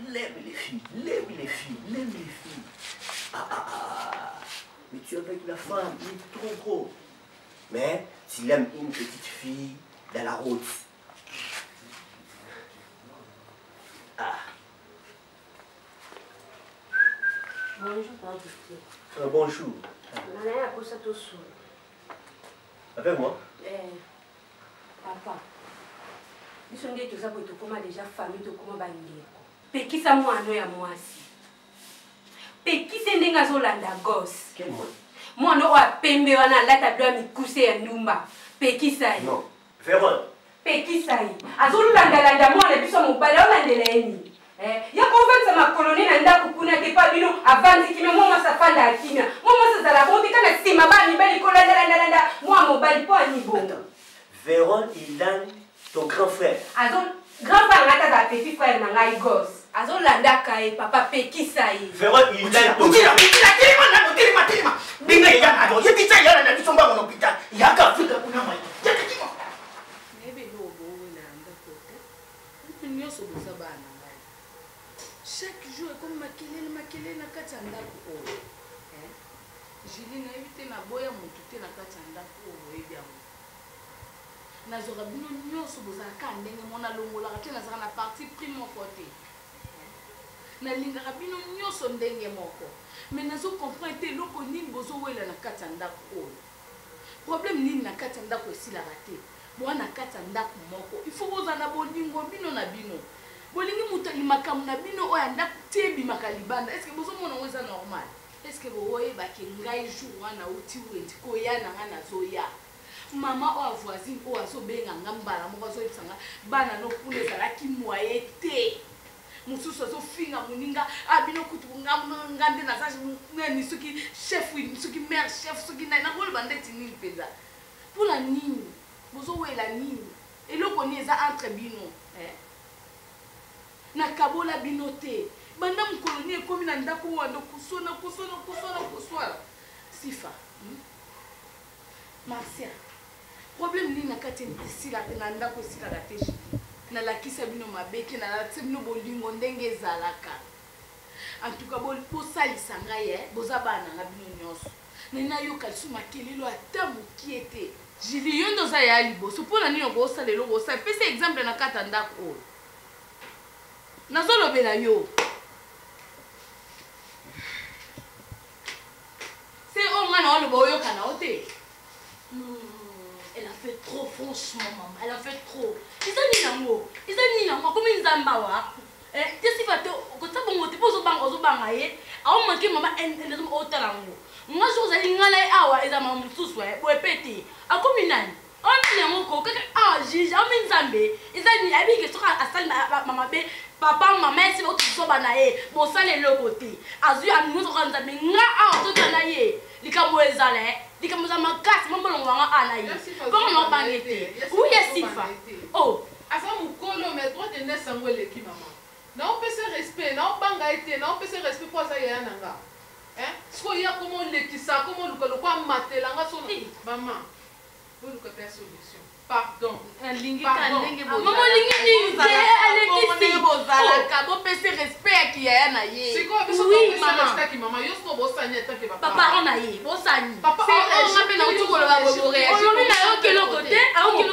Lève les filles, lève les filles, lève les filles. Mais tu es avec la femme, il est trop. Mais s'il aime une petite fille dans la route. Bonjour, Bonjour. Avec moi? Papa. Nous sommes déjà famille, pekisa mwana ya mwasi pekisa ndenge azolanda gosse mwana oyo apembe wana alata bilo ya mikuse ya ndumba pekisa ye pekisa ye azolandalanda mwana biso mobali aolandela ye nini ya kovanisa makoloni na ndako kuna te pa bino avandi kimia mwa mwasi afanda akimia mwa mwasi azala bongo te kana nsima ba mibali kolandalandalanda mwa mobali mpo anibongo Véron, il a ton grand frère. Grand frère nata petit frère na ngai gosse. Azolanda kai papa pekisa ye. Véron, il a ton grand frère. Binga ya na do. Yebita ya na bisomba mon hôpital. Ya ka fika kuna mai. Yakati mo. Nebe no bo na anda kote. Nyoso boza bana ngai. Chaque jour comme makelele na kati ya ndako oyo. Julie na evite na boya mutu te na kati ya ndako oyo ebi yango. Nazoka bino nyonso bozalaka ndenge mona longolaka te nazaka na parti prime moko te nalingaka bino nyonso ndenge moko mais nazokomprendre te eloko nini bozowela na kati ya ndako oyo problème nini na kati ya ndako esilaka te boa na kati ya ndako moko il faut bozala na bolingo bino na bino bolingi moto limakambo na bino oyo ya ndako te ebimaka libanda estce bozomona ngo eza normal estce boyebake ngai jour wana uti wendi koya na nga nazoya mama o voisine o azobenga ngambala moko azoyebisanga bana no kuna ezalaki moye te mosusu azofinga moninga abino kutu ngande naza nani soki chef soki mère chef soki nani nakoloba ndeti nini mpenza mpona nini bozowela nini eloko ni eza entre bino nakabola bino te banda mokoloni ekomi na ndako wando kusona sifa Marcia problème ni na kati esila na ndako esilaka te nalakisa bino mabeke nalakisa bino bolingo ndenge ezalaka en tout cas bosalisa ngai boza bana na bino nyonso nayoka lisu makelelo ata mokie te jili yo nde oza ya liboso mpona nini okosala eloko osala pesa exemple na kati ya ndako oyo nazolobela yo se o ngana oloba oyokana o te elle a fait trop, franchement, maman. Elle a fait trop. Ils ont mis l'amour. Comme ils ont bawa. Qu'est-ce qu'il fait? Quand ça bon, tu poses au banc, au banc, aïe. A on manque maman, elle est au talent. Moi, je vous ai dit, n'allez awa, ils ont maman sous soi, pour péter. A comme une année. On est en coco, j'ai jamais zambé. Ils ont mis avec que sera à salle maman bé. Papa, maman, c'est votre sobanae. Bon, ça les le côté. Azu a nous on zambé. Nga a tout anaye. Les camoes zalé. Les camoes ma casse, maman on va anaye. Comment on va arrêter? Oui, Sifa. Oh. Avant mon colo, mais toi tu n'es sans l'équipe maman. Non, on peut se respect. Non, banga été. Non, on peut se respect pour ça y a un anga. Hein? Ce qu'il y a comment l'équipe ça, comment le quoi mater l'anga son. Maman. Vous nous avez solution. Pardon. Un lingi Pardon. Maman lingi ni bozala ka bo pese respect ki ya na ye. C'est quoi biso oui maman. Respect ki maman yo so bo sanya tant que papa. Papa on a ye, bo sanya. Papa on a pena utu ko la bo réagir. Aujourd'hui na yo kelo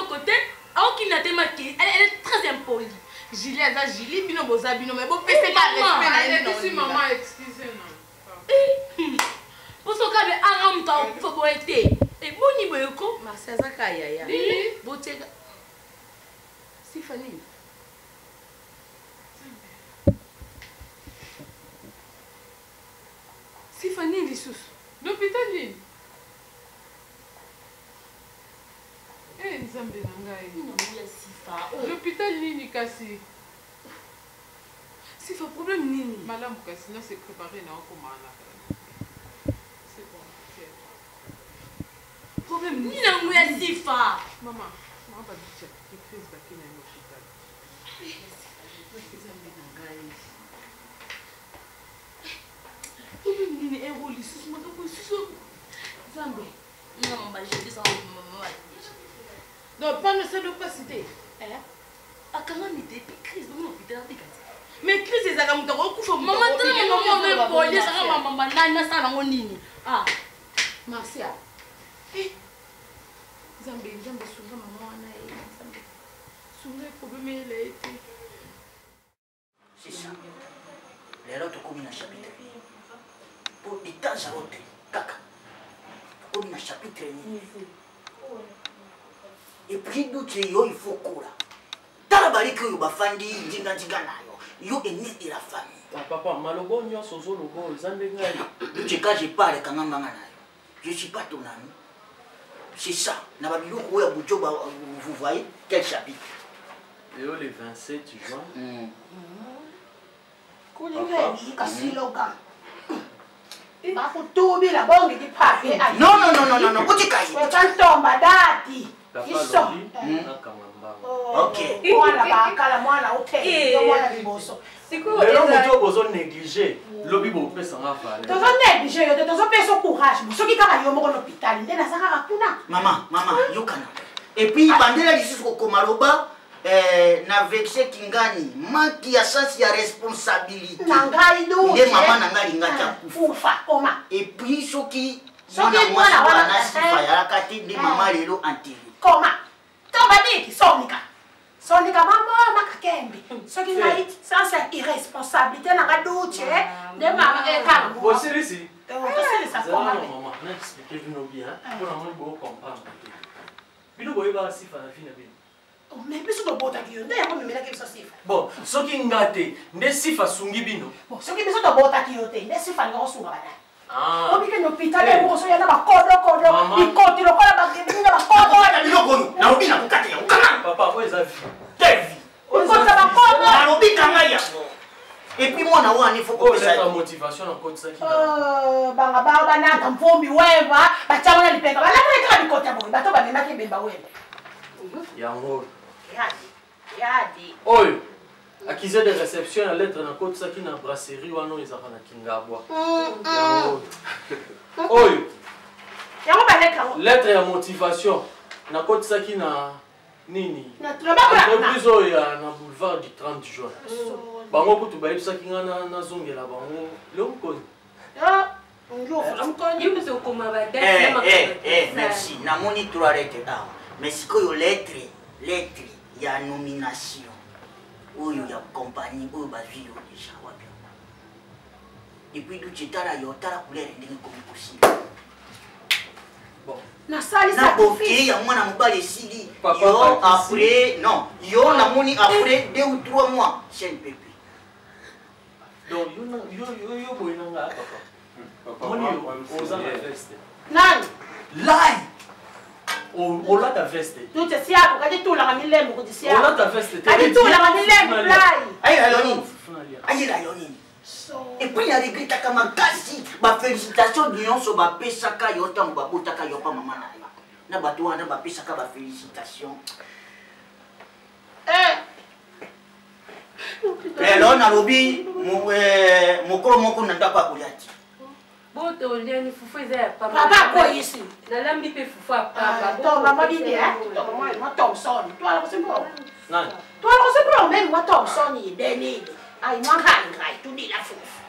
côté, a qui na te marqué. Elle est très impolie. Julie aza Julie bino boza bino mais bo pese ka respect na ye. Si maman excusez-moi. Poso ka be aram ta fo bo été. Et boni boyoko Marcia zaka yaya. Botega. Sifani. Sifani lissus. L'hôpital ni. Nzambe na ngai. Non, ya Sifa. L'hôpital ni kasi. C'est un problème nini. Madame Kassina s'est préparée dans un c'est bon, c'est problème nini na ngoya sifa. Maman va dire que crise bakina à l'hôpital. Problème nini eroli sous makako sous Zambe. Non, bah je dis ça maman. Non, pas ne ça doit pas citer. Hein? À quand on était crise dans l'hôpital mais crise ezaka mutu akufa maman tala maman me boye saka maman nani asala ngo nini ah Marcia Zambe sunga maman wana Zambe sunga problème elle a été c'est ça lelo tokomi na chapitre pour itaza wote kaka tokomi na chapitre nini et puis d'autres yo il faut kula tala bariki oyo bafandi njinga nayo yo ennemi de la famille. Papa, malobo nyonso zo lobo ezande ngai. Quand je parle quand nganga nayo. Je suis pas ton ami. C'est ça. Na ba biloko oya bujo ba vous voyez quel chapitre? Léo le 27 juin. Kulinga kasiloka. Ba kutubi la bonge di pape. Non. Utika yi. Tantomba dati. Papa ok. Mwana okay. Mwana liboso. Lelo moto bozo négliger. Lobi bo pesa nga fale. Tozo négliger yo, tozo pesa courage. Soki kaka yo moko l'hôpital, ndena saka kuna. Maman, yokana. Et puis bandela lisusu ko komaloba na vexé kingani, manki ya sens ya responsabilité. Nangai do. Nde maman nanga lingata kufa koma. Et puis soki mwana wana sifa ya kati ndi maman lelo enterré. Koma. Tomba diki sonika. Sonika maman makakembe. Soki ngai sans irresponsabilité nanga douche de maman eka. Bosirisi. Ça koma. Maman, n'expliquez vous bien. Pour maman bo comprendre. Bino boye ba sifa na fina bino. Oh mais biso do bota ki yo nde yango memela ke biso sifa. Bon, soki ngate nde sifa sungi bino. Bon, soki biso do bota ki yo te nde sifa ngo sunga bana. Ah. Obi ke no pitale ko so yana ba kodo. Ikoti lo kola ba ngi ba kodo. Biloko na obi na kukate ya ukana. Papa, ko eza vie. Quelle vie? Ikoti ba kodo. Na obi kanga ya. Et puis moi na wani faut ko pesa la motivation na ko tsaki. Banga ba bana ka mfombi weva, ba chama na lipeka. Bala ka bikota boy, bato ba mema ke bemba weva. Yango. Yadi. Oyo. Accusé de réception la lettre na ko tsaki na brasserie wano ezaka na Kingabwa. Yango. Oyo. Yango ba lettre ya motivation na ko tsaki na nini? Na tulabaka. Entreprise oyo na boulevard du 30 juin. Bango kutu bayebisaki nga nazongela bango leo mkoni. Merci. Namoni trois lettres là. Mais si que lettre ya nomination oyo ya compagnie oyo bazwi yo déjà wapi. Et puis du chitala yo tala couleur ndenge comme possible. Bon. Na sali sa boké ya mwana mobali sili. Yo après non, yo namoni après 2 ou 3 mois, c'est un pépé. Donc yo boyinanga papa. Papa oza na veste. Nani? Lai. Ola ta veste. Tu te siako kadi tu la milemo ko siako. Ola ta veste. Kadi tu la milemo lai. Aïe aloni. Aïe aloni. Et puis il y a des grita kama kasi ba félicitations de yon so ba pesaka yo tango ba botaka yo pa mama na yo. Na bato wana ba pesaka ba félicitations. Lelo na lobi mokolo moko na ndako akuliati. Boto ndeni fufu eza papa. Papa ko ici. Na lambi pe fufu papa. To mama bidi to moi Thompson. Toi la c'est bon. Nani? Toi la c'est bon même moi Thompson ni deni. Ai moi ngai tu dis la fufu.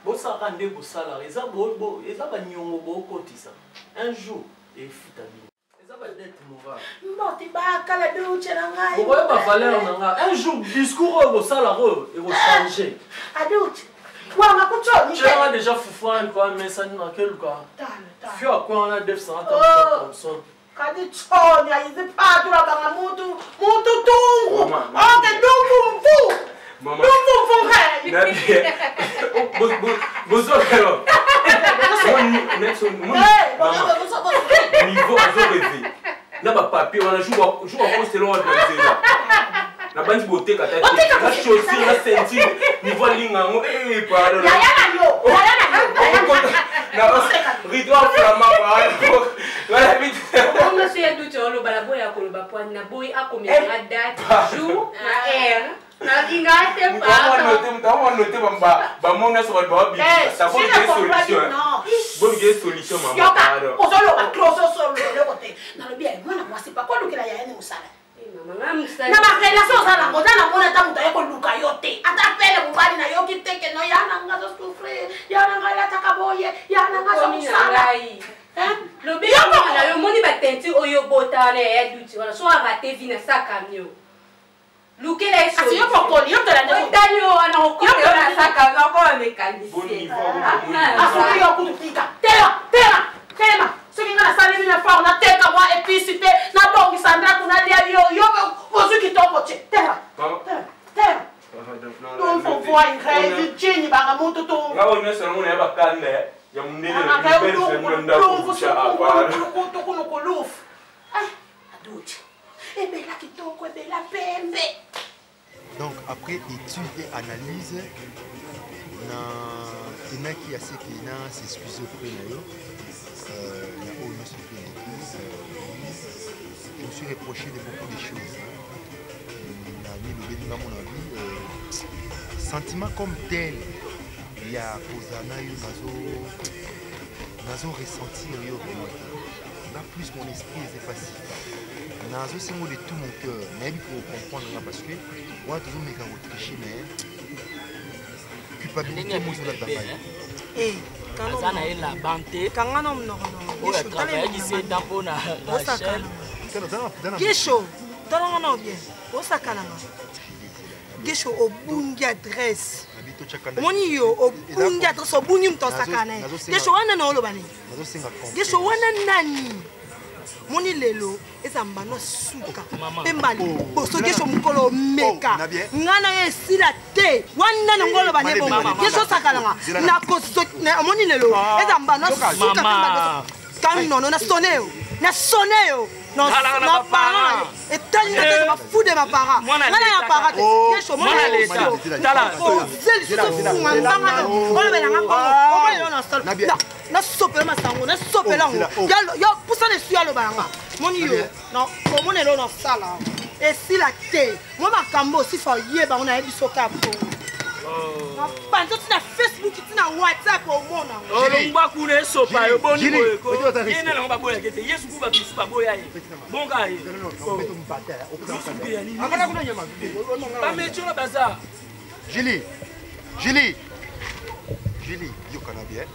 Bosaka nde bosala eza ba nyongo bokotisa. Un jour et futa bino. Eza ba dette morale. Moti ba kala douche na ngai. Boye ba valeur na nga. Un jour discours bosala ro et changer. Adouche. Wa makucho ni. Tu as déjà foufoine quoi mais ça n'a que quoi. Fio à quoi on a 900 Thompson. Kadi choni aize patu la banga mutu tungu. Okay tungu mfu. Maman. Tungu mfu hai. Bonsoir. Niveau à rêver. N'a pas papier, on a joué à poste là. na bandi bote kata na chaussure na ceinture niveau lingango pardon ya na rideau flama wala vite on se ya duto lo bala boya ko lo ba point na boy akomela date jour na heure na ingate pa on noter ba mona so ba bi ça faut des solutions bonne solution maman pardon on solo ba close solo le côté na lo bien mwana mwasi pa ko lukela ya ene musala na ma relation za na ngona na mona ta muto yako luka yote atapele mubali na yoki teke no yana ngazo souffrir yana ngala takaboye yana ngazo musala lo bien na yo moni ba tenti oyo botane e duti wala so avate vina sa camion lukela eso asi yo pokoli yo tola ndeko danyo ana ko na sa camion ko mécanicien asi yo kutupika tema soki nga nasaleli na fa na teka mwa épicité na bongisa ndako na lia yo ozwi kitoko te tera donc faut voir une règle tchini banga mutu to nga wona solo mona ya bakanda ya munene na belle mona ndako kucha hapa kuno kuluf aduti ebela kitoko ebela pembe. Donc après étude et analyse na tenaki ya sekina s'excuse auprès na yo je me suis reproché de beaucoup de choses. Dans mon avis, sentiment comme tel, il y a nazo ressenti là plus mon esprit est passif. Nazo c'est de tout mon cœur, mais pour comprendre parce que moi toujours mes gars tricher mais culpabilité moi sur la bataille. Azana ela bante kangana mnono oya travailler ici dans na Rachel Gesho talanga no bien osakana Gesho obungi adresse moni yo obungi adresse obungi mtosakana Gesho wana na olobani Gesho wana nani moni lelo ezamba no suka pembali boso Gesho mukolo meka ngana esila te wana na ngolo bane bongo Gesho sakana na koso moni lelo ezamba no suka pembali kan nono na soneo non na parent et tellement ma fou de ma parent ngana ya parent Gesho mona leta tala zel so nganga ngolo bana ngako na sala na sopela masango na sopela ngo yo pusa ne suya lo banga moni yo na komone lo na sala et si la te moi makambo si fa yeba on a biso ka po panzo tina Facebook tina WhatsApp au mona olongba kuna sopa yo boni boyeko yena na ba boya kete yesu kuba bisu ba boya ye bonga ye akana kuna nyama ba mechola baza Julie yo kana bien.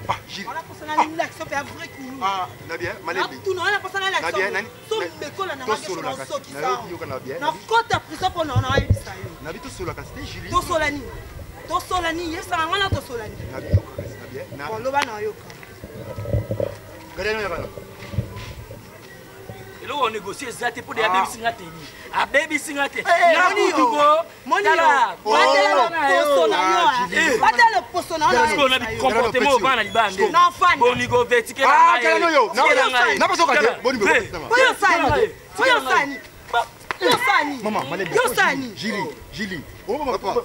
Ah, Julie. On a pensé à l'action fait un vrai coup. Ah, na bien, malebi. Tout non, on a pensé à l'action. Na bien, tout l'école na na solo la kasi. Na yo kana bien. Na kota prison pour on a eu ça. Na bi to solo la kasi, Julie. To solani, yesa ngana to solani. Na bi yo kana, na bien. Na. On loba na yo ka. Gardez no kana. Elo on négocier zate pour des baby singate ni. A baby singate. Na kutugo. Tala. Batale poso na yo. On a bi comportement bana libande. Na fani. Boni go vertical. Ah, kala no yo. Na pas okate. Boni go. Yo sani. Maman, malebi. Yo sani. Julie. Oh maman papa.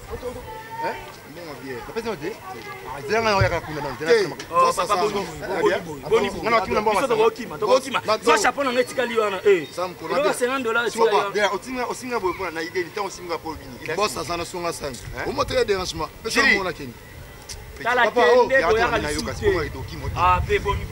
Hein? Non bien. Papa c'est noté. Ah, zanga no yaka kuna non. Oh papa boni. Ngana tuna mboma. Tokokima. Zo chapeau na ngetikali wana. Sam ko na $50 tu vois. Bien, otinga boy pour na idée, temps otinga pour bini. Boss ça na songa 5. Au moteur dérangement. Pesa mo na keni. Tala kende boya na yuka siko itoki moto. Ah, pe boni.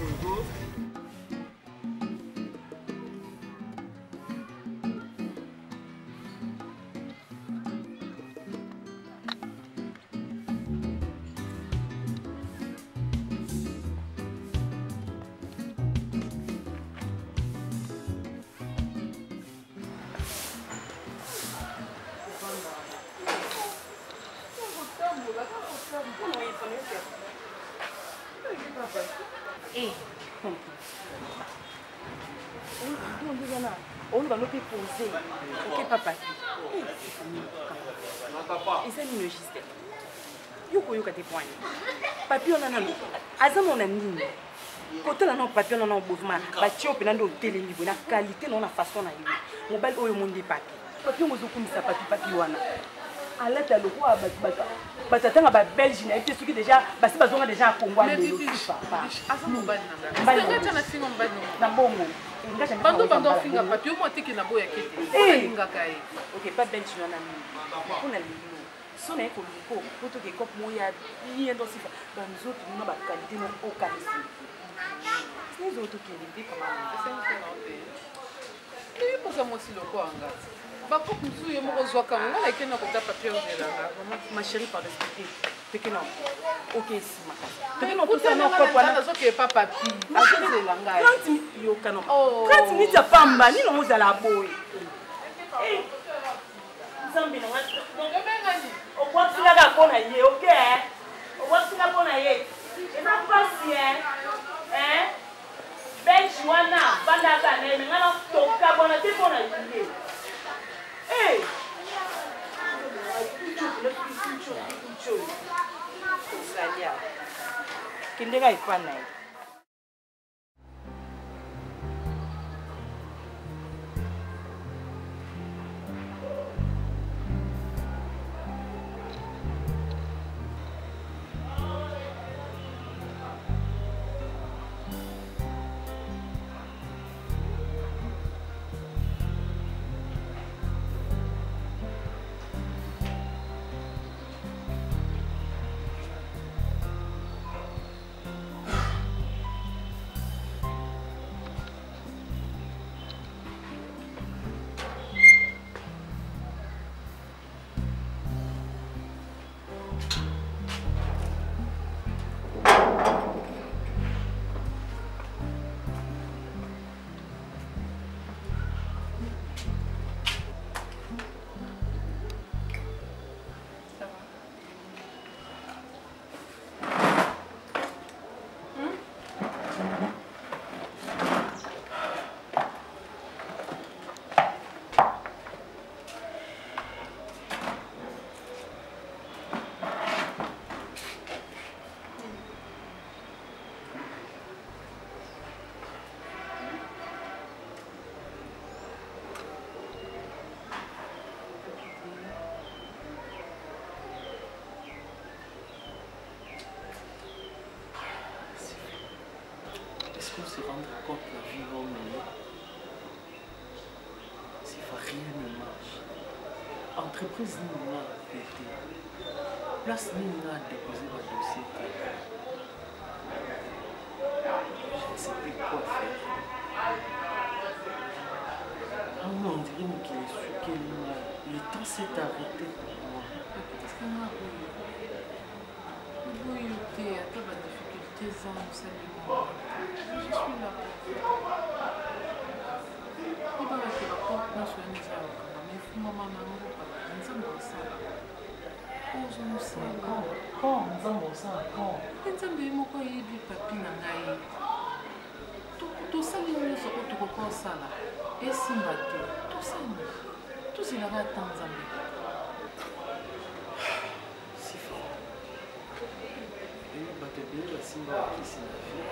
On va nous poser. Ok, papa. Et ça, nous juste. Yoko yoka te poignes. Papi, on a un Azam, on a une. Quand on a un papier, on a un mouvement. Bâti au pénal de télé, la qualité, on a façon à y. Mobile au monde des papiers. papi ozokumisa papi wana alata lokola batatanga babelge na ye mpe soki déjà basi bazonga déjà akongo na bongo bando ofinga papi omo atiki na boya kete olingaka ye ok pa belge wana mingi mpona lelo so na ye koliko po toke kope mo ya bien dosifa banzoto nuna bakalite no okanisi sinezotokende te iposa mosi loko anga bakope mosusu ye moko ozwaka ngo na ekenda kota papier ozelanga ma chérie par respecté tekena ok nsima azokee pa papi azozelanga yokano 30 minutes ya pamba nino mozala boye nzambe nangani okwatisingaka mpo na ye ok okwatisingaka mpo na ye eza mpasi belge wana bandaka neme ngana toka bona te mpo na ye kendeka epa na ye On se rendre compte de la vie où on est. Si rien ne marche, entreprise nous a pété, place nous a déposé le dossier. Je ne sais plus quoi faire. On dirait qu'il est sûr que le temps s'est arrêté pour moi. Qu'est-ce qu'on a voulu à toi la difficulté, ça, je suis là. Il va rester la porte, non, sur les arbres, mais il faut maman n'amour pas. Nous sommes ça. Oh, je me sens quand nous sommes ça, quand nous sommes quoi, il dit papi n'angaï. Tout ça, il nous a tout encore ça là. Et si battu, tout ça, tout ça, il va attendre ça. Si fort. Et il va te dire, si va qui c'est la vie.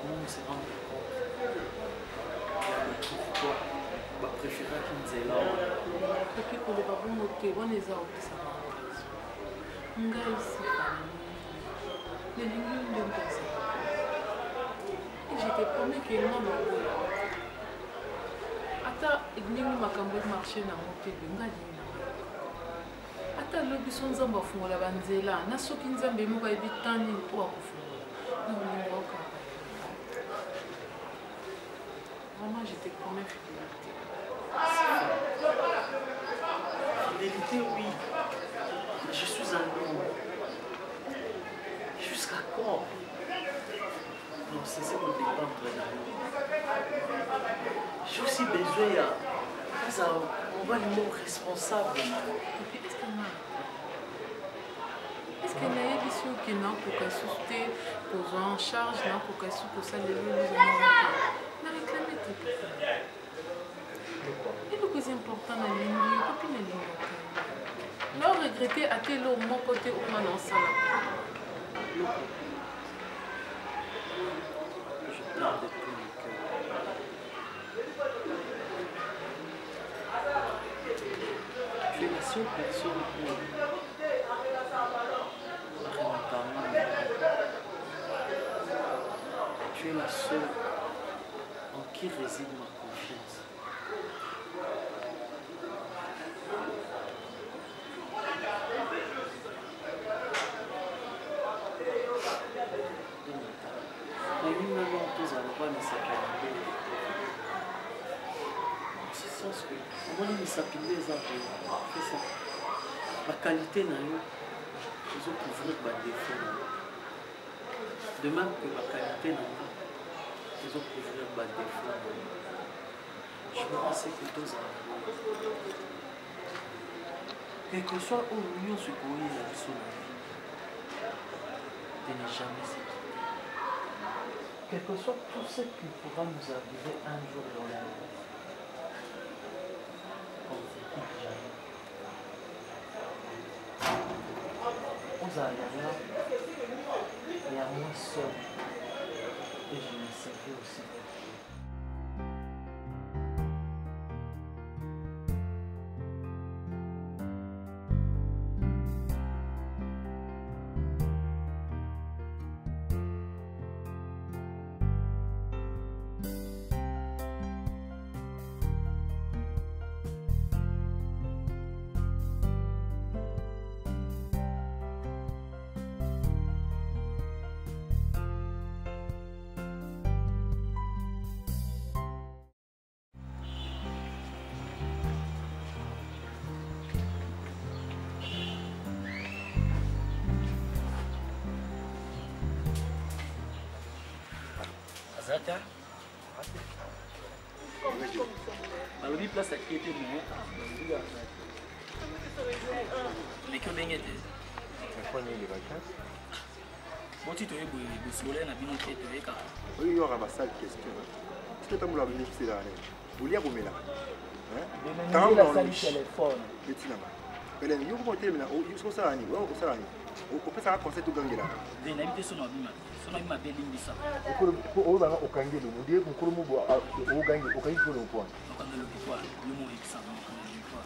On s'est rendu compte pourquoi je préfère qu'il nous ait là. Depuis qu'on est pas bon noté, on les a aussi. On a ici les lignes de personne. Et j'étais promis qu'il m'a envoyé. Attends, il m'a cambré marché dans mon pays. Attends, le bison zamba fond la banzela. Na soki nzambe mo ba ebitani po akufunga. Na mwoka. Vraiment, j'étais promis fidélité. Fidélité, oui. Mais je suis un homme. Jusqu'à quand? Non, c'est ça qui dépend de l'amour. J'ai aussi besoin on va le mot responsable. Est-ce que na yebi si okenda kokasu te kozwa en charge na kokasu kosalela na réclame te eloko eza important na lingi papi na lingaka na oregrete ate elo moko te oma na osala Je pleure de tout mon cœur. personne pour tu es la seule en qui réside ma confiance. La qualité n'a eu, ils ont couvert ma défaut. De même que la qualité n'a eu, ils ont couvert ma défaut. Je me pense que tous quel que soit où nous se courir la vie, de ne jamais s'équiper. Quel que soit tout ce qui pourra nous arriver un jour dans la vie. Ozalala et à moi seul et je me servais aussi. Azata balobi place akei te mais leki obenge te boti toye bosole na bino te toye kaka oyo yoka basale question soki otambola bénéficie ane olia komela betinanga elene yo koma otelemela soki osala nini osala nini opesaka conseil togangela nayebi te sono abima pe elimbisa oyo banga okangeli odie mokolo mobo okangi kolo mpoana okangela lokikwa yo mo oyebisanga okangela lokikwa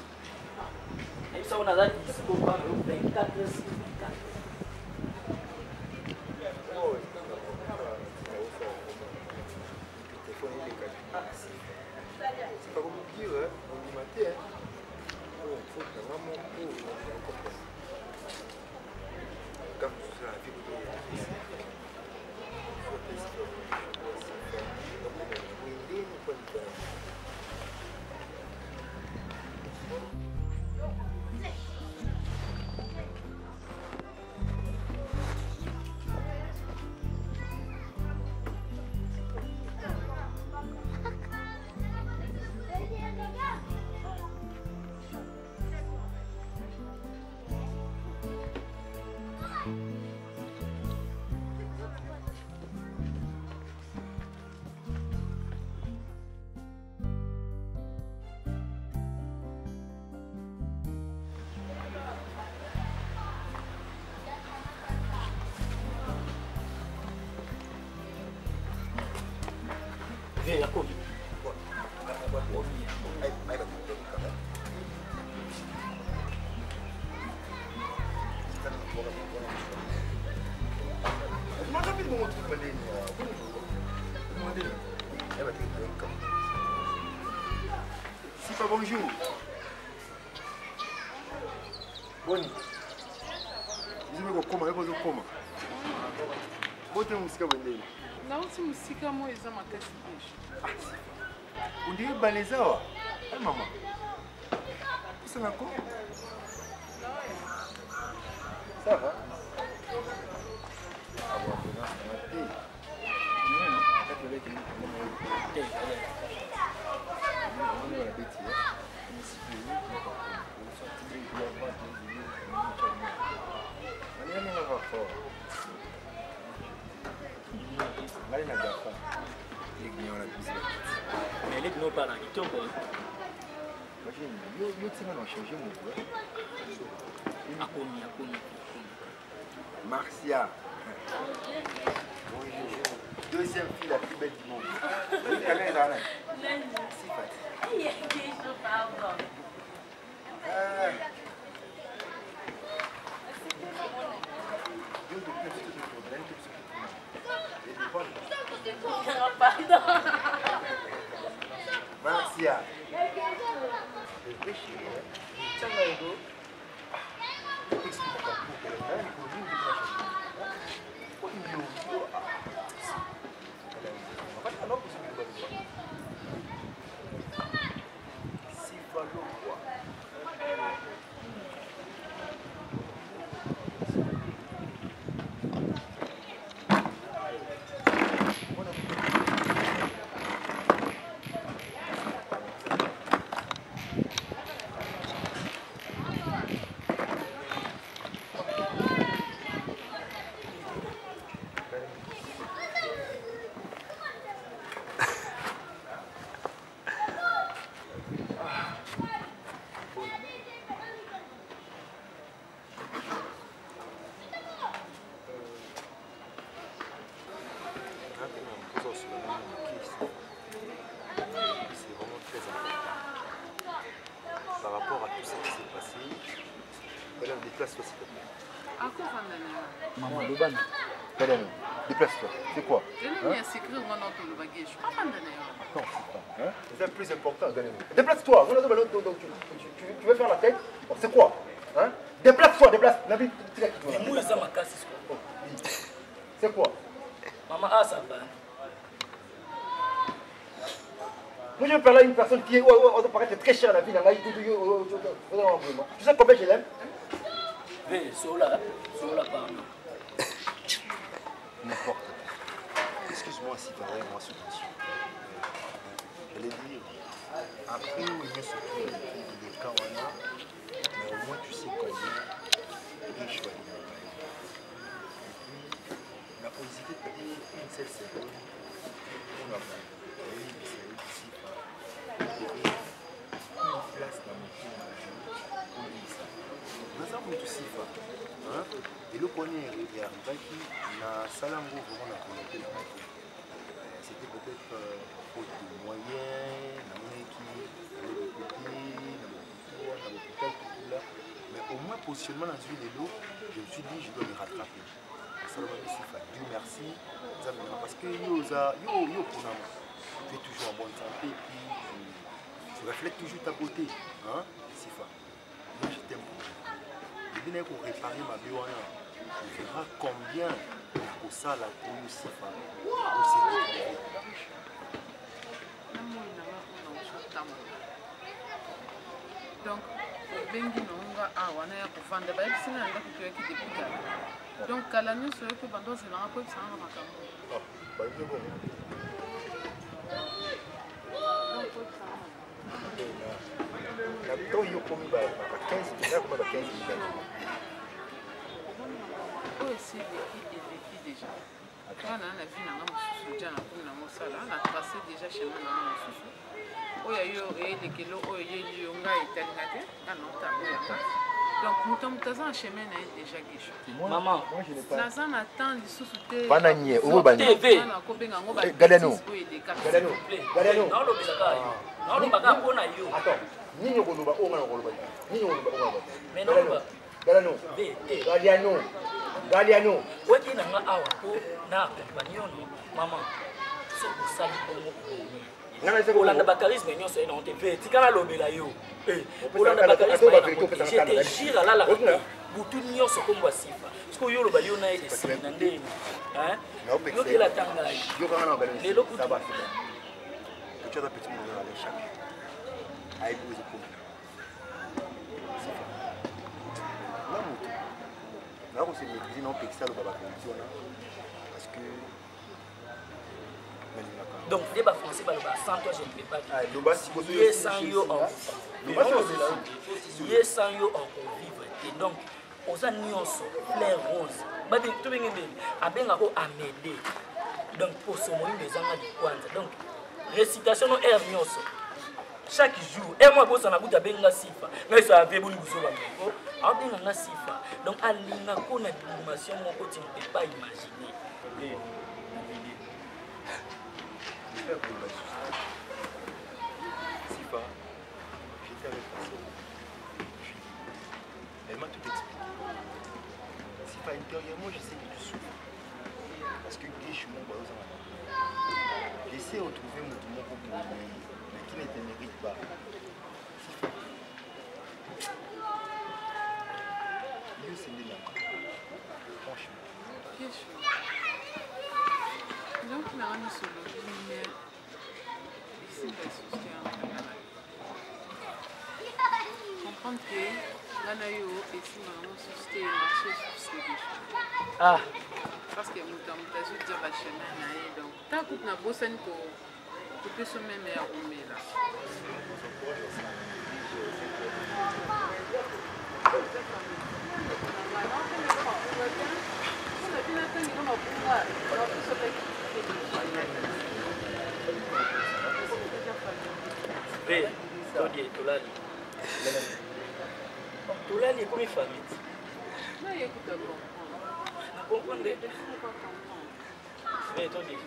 nayebisa ngo naza dispo pa 24 c'est pas comme dire on dit matin oh faut que maman comme ça la vie Viens, Jacob. C'est pas bonjour. Boni. Bote musika bondeli. Nauti musika mo eza makasi peshe. Undiri balezawa. Ai mama. Isso na co? Ça va? Mais les gnos pas dans le temps. Marcia. Deuxième fille la plus belle du monde. Maman, le ban. Déplace-toi. C'est quoi? Non, c'est plus important. Déplace-toi. Tu veux faire la tête? C'est quoi? Hein? Déplace-toi, déplace. C'est quoi? Maman, ah, ça va. Moi, je veux parler à une personne qui paraît très chère à la vie. Tu sais combien je l'aime? Oui, c'est là, pardon. N'importe. Excuse-moi si tu as moi sur question. Je l'ai dit, après où il y a ce truc de Kawana, mais au moins tu sais combien il est choisi. La positivité peut dire une seule seconde. On va voir. Une place dans mon pays. On dit ça. Nous avons tout sifa. Et le premier est arrivé qui n'a salango vraiment la communauté de la radio. C'était peut-être faute de moyens, la monnaie qui allait de côté, dans l'hôpital, tout là. Mais au moins positionnement dans une de l'eau, je me suis dit je dois me rattraper. Dieu merci. Parce que yo pour nous, tu es toujours en bonne santé et puis tu reflètes toujours ta beauté. Hein? Sifa. Moi je t'aime pour je viens pour réparer ma bioana. Tu verras combien pour ça la pour Sifa. Donc, bengi nonga awana ya kufanda ba sina nda kutoya kidepika. Donc kala nyuso yope bando c'est na ko tsanga makambo. Ah, ba yebo bon. Na to yo komi ba 15 déjà comme ba 15 minutes. Oh c'est vécu déjà. Quand on a vu na mususu jana pour na mosala, on a tracé déjà chemin na mususu. Oya yo elekelo oyo yo nga etalingate anota oya. Donc nous sommes en chemin déjà guiche. Maman, naza na temps lisusu te. Bananye o bani. TV. Gadano. Gadano. Na lo bisaka yo. Na lo baka pona yo. Attends. Nini koloba o ngana koloba. Nini koloba o. Mais non ba. Gadano. Gadiano. Gadiano. Weki na nga awa ko na compagnon maman. So osali bongo. Olanda bakarisme nyonso ena on te pe tikala lobela yo. Olanda bakarisme je te jure là la butu nyonso komba sifa. Parce que yo loba yo na esi na ndeni. Hein? Yo ke la tanga. Yo kana na balance. Lelo ku ça va. Tu as petit monde dans les chaque. Aïe vous écoute. Là on se maîtrise non pexal au baba parce que donc les français bah sans toi je ne peux pas dire sans yo en sans yo en vivre et donc aux nyonso fleur rose ba de to bengene abenga ko amede donc pour ce moment les anga du kwanza donc récitation no air nyonso chaque jour et moi bossa na buta benga sifa ngai so ave boni busoba ko abenga na sifa donc alinga ko na dimension moko tu ne peux pas imaginer. Sifa, j'étais avec personne. Elle m'a tout expliqué. Sifa, intérieurement, je sais que tu souffres. Parce que Guiche, mon bois, j'essaie de retrouver mon tour pour mais qui ne te mérite pas. Sifa. Dieu, c'est là. Franchement. Donc, on a un solo, mais ici, il soutien. Comprendre que Nanayo et si maman suscité marché sur ces déchets. Ah! Parce que nous avons dit que le chemin est donc, tant que nous avons besoin de couper ce même air au milieu là. Bé, Tolali. Tolali est comme une famille. Non, écoute, comprendre. Mais attendez.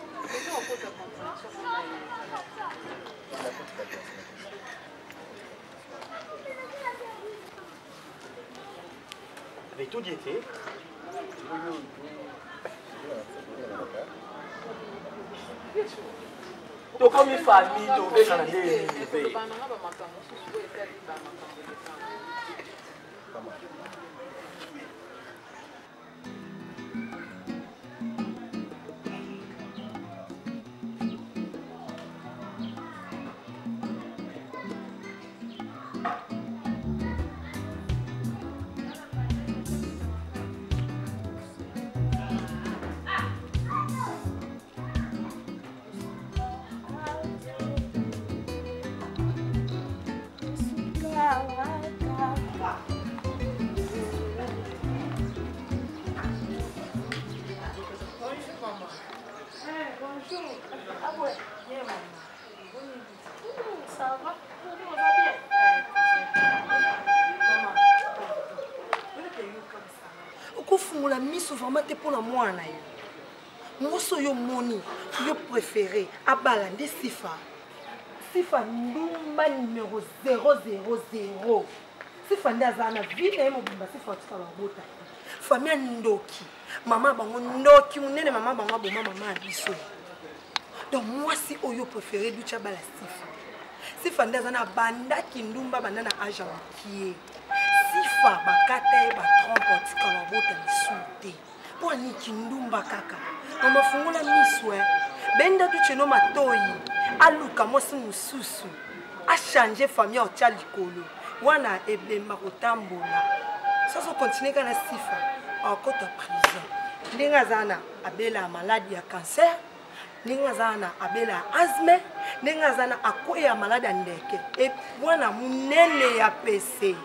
avec tout dit donc comme une famille donc okufungula miso vraiment te mpona mwana yo moso yo moni yo préféré abala nde sifa ndumba numéro 000 sifa nde aza na vi na ye mobimba sifa atika babota famille ya ndoki mama bango ndoki monene mama bango aboma mama ya biso donc mwasi oyo préféré duti abala sifa nde aza na bandaki ndumba banda na age ya mokie sifa bakata ye batrompe atika babota lisu te mpo aniki ndumba kaka mamafungola miso benda ducheno matoi aluka mwasi mosusu achange famille otia likolo wana ebemba kotambola soso continue kana sifa akota prison ndenge aza na abela ya maladi ya cancer ndenge aza na abela ya asthme ndenge aza na akwea maladi ya ndeke mwana munene ya pese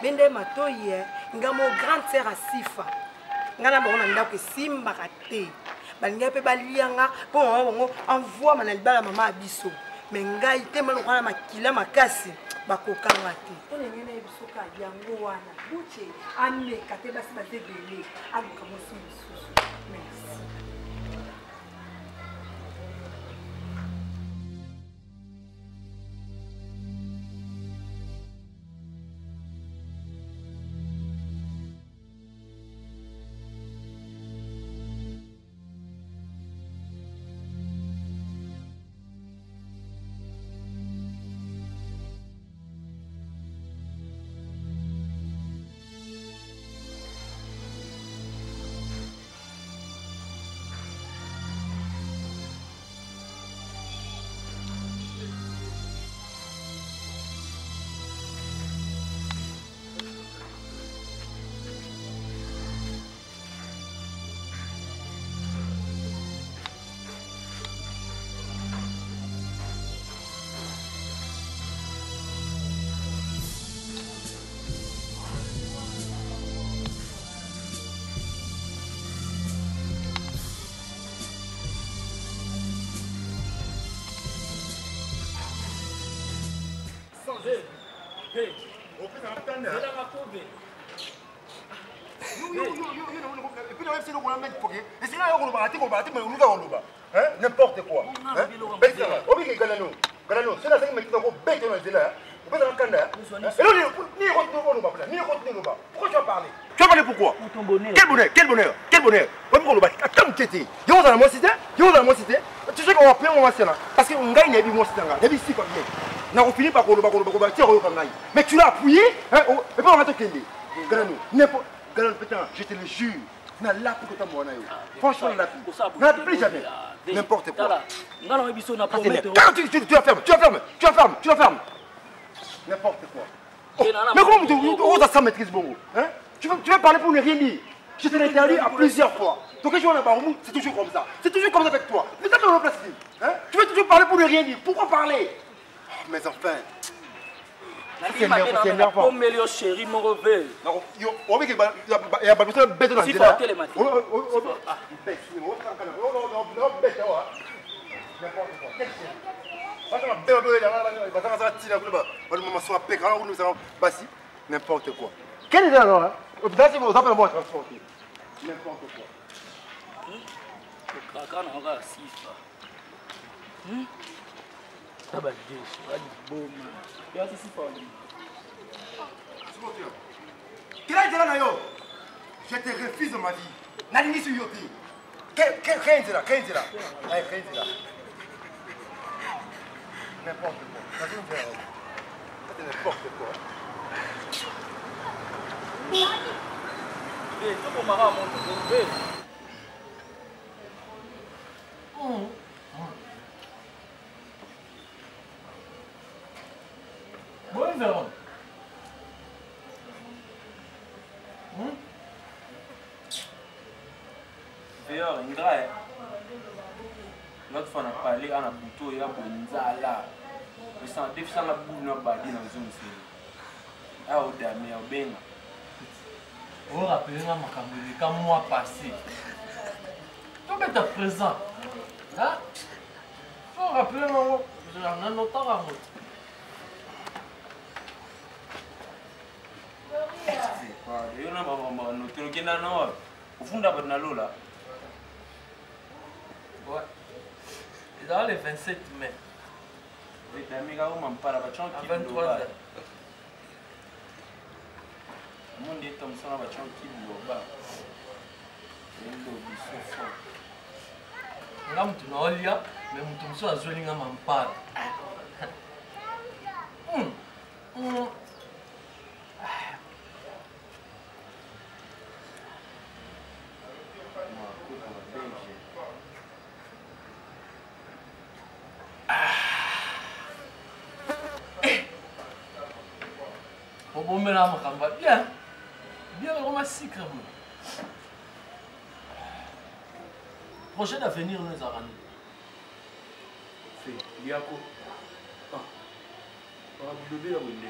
bende matoi ngamo grande sœur a sifa ngana bango na ndako esimbaka te balingi mpe balianga mpo mama bango envoi na libala mama ya biso me ngai te malokwana makila makasi bakokanga te olenge na ye biso ka yango wana buche ameka te basi baze ebele aluka mosi mosusu merci. N'importe quoi. Pourquoi tu vas parler? Tu vas parler pourquoi? Quel bonheur, quel bonheur, quel bonheur. Attends, tu étais. Tu sais qu'on va payer mon là. Parce que on gagne mon cité. On finit par mais tu l'as appuyé. Et puis on va te quitter. N'importe. Je te le jure. Franchement, on n'a plus jamais. N'importe quoi. Tu la fermes. N'importe quoi. Mais comment tu as ça maîtrise bon? Tu veux parler pour ne rien dire? Je te l'ai interdit à plusieurs fois. Donc, c'est toujours comme ça. C'est toujours comme ça avec toi. Mais t'as place ici. Tu veux toujours parler pour ne rien dire. Pourquoi parler? Mais enfin. C'est énervant. Melio chéri mon revers. Il y a pas besoin de bête dans la vie. N'importe quoi. Quel est alors? N'importe quoi. Je te refuse de ma vie. Nalini sur Yoti. Qu'est-ce là? N'importe quoi. C'est n'importe quoi. Tout pour marrer à mon tour. Bon, Véron. D'ailleurs, Indra, l'autre fois on a parlé à la bouteille, il y a Bonzala. Mais ça a défini la boule dans la zone. Ah, au dernier, au bien. Vous rappelez-moi quand mois passé. Tu peux être présent. Hein? Vous rappelez-moi, j'en ai noté à moi. Je n'ai pas noté le gain là. Au fond de la là. Ouais. Et dans le 27 mai. Oui, t'as mis à 23h. Mon Dieu, Tom, ça va tranquille. Nga mtu naolia, me mtu mso azweni nga mampara. Obomela makamba bien. Bien vraiment secret. Projet d'avenir nous a rendu. C'est Liako. Ah. On va vous donner la bonne.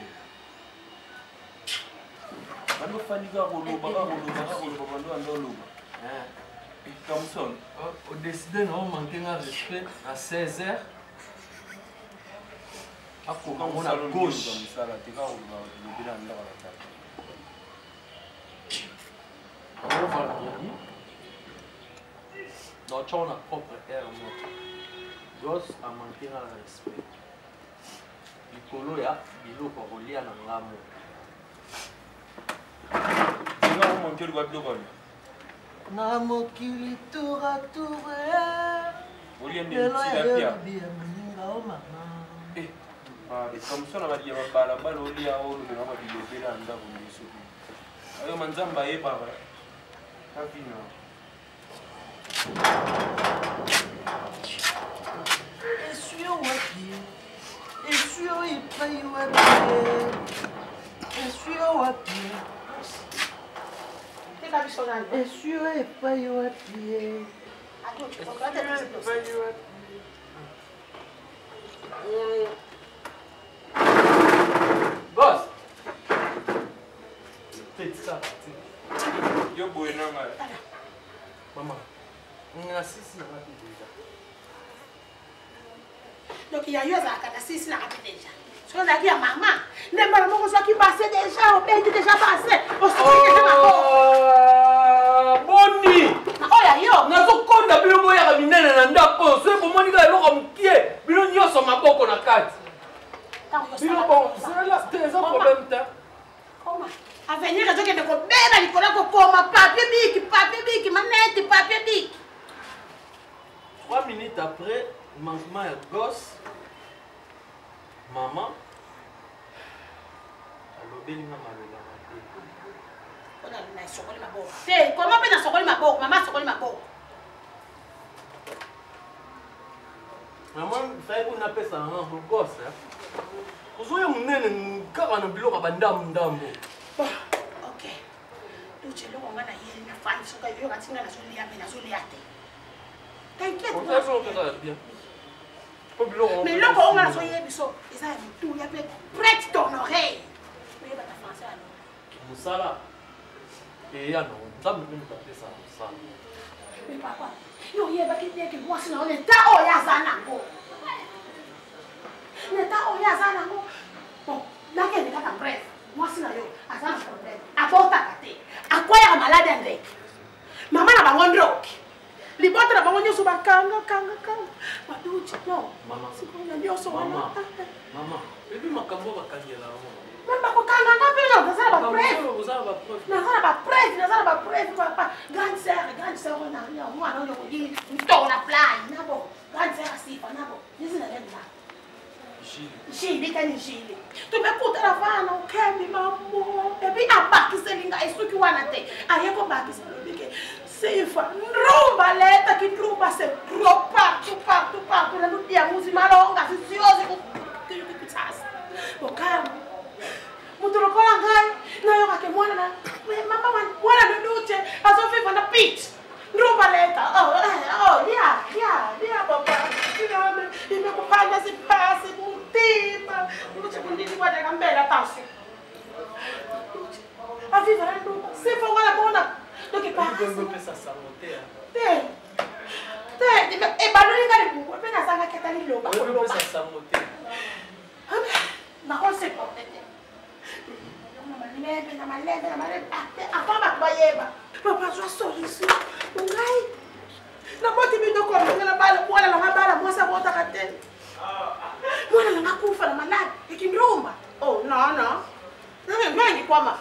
On va faire des gars comme ça. On décide de manquer un respect à 16h. On a gauche. On va donc on a propre air dos a manquer le respect. Likolo ya biloko kolia na ngamo. Nga o manquer le biloko. Na mokili toura toura. Olia ndi tilapia. Nga o mama. Comme ça on va dire bala bala olia o le na ba biloko la ndako ndiso. Ayo manzamba e baba. Kapino. Essuie wapi, essuie ipai wapi, essuie wapi, essuie ipai wapi. Boss, c'est ça. Yo boy non mal. Maman. Sisi na wapi deja. Donc il y a eu ça quand sisi na wapi deja. Ce qu'on a dit à maman, ne pas maman soit qui passait déjà, au pays déjà passé. On se dit déjà maman. Boni. Oh ya yo. Na zo konda bilo ya minene na ndako. So bo moni ka eloko mkie. Bilo nyoso maboko na kati. Bilo bon, c'est là c'est un problème ta. Comment? Avenir les gens qui ne connaissent pas les collègues comme papier bic, manette, papier bic. 3 minutes après, manquement à gosse, maman, elle a obéi comment peut on ma boque? Maman sokoli ma boque. Maman, il faut qu'on appelle ça un gosse. Vous voyez mon nez, car on a biloko bandam ndambo. Ok. Donc je l'ai na yeli na fan so ka yo ka tinga na so lia pe na so lia te. T'inquiète. On fait ça bien. Mais là on a so yebi so, ça tout ya pe prête ton oreille. Mais ba ta français alors. Musala. Et ya non, ça me fait appeler ça ça. Mais papa, yo yeba ki te ke moi sina on est ta o ya zana go. Ne ta o ya zana go. Bon, là qu'elle est en bref. Moi, si je suis un problème. À quoi à quoi est malade André? Maman n'a pas de drogue. Les bottes n'a pas de drogue. Maman, maman, maman, bébé m'a cambo va candier là. Même pas qu'on calme, non, ça va pas preuve. Vous avez pas preuve. Non, ça va pas preuve, non, ça va pas preuve, papa. Grande sœur, on a rien, moi, non, on dit, on a plein, n'abo. Grande sœur, si, pas n'abo. Dis-le rien là. Gilles, quand Gilles. Tu m'écoutes à la fin, non, Kemi, maman. Et puis, à part qui se linga, et ce qui va la tête. Aïe, comme pas qui se linga. C'est une fois, rumba, l'être qui rumba, c'est trop partout. La lutte à musique malonga, c'est sûr, c'est que ça. Bon, calme. Mutulokola ngai, na yoka ke mwana na, mama, mwana nunuche, asofi fana pitch. Rumba leta, yeah, papa. Imekupanda sipasi, muntima. Luche kundini kwa teka mbele tasi. Aviva na rumba, sifa wala bona. Doki pasi. Vous pouvez ça saboter. E baloni ngari buku, pena sanga ketali loba. Vous pouvez ça saboter. Na konse potete. Na malebe. Afama bayeba. Papa, je suis ici. Ngai. Na moti bido ko ngala bala, mwana la bala, mwasa bota kateni. Mwana la ngakufa na malade, ikindrumba. Oh, no. Nani kwama.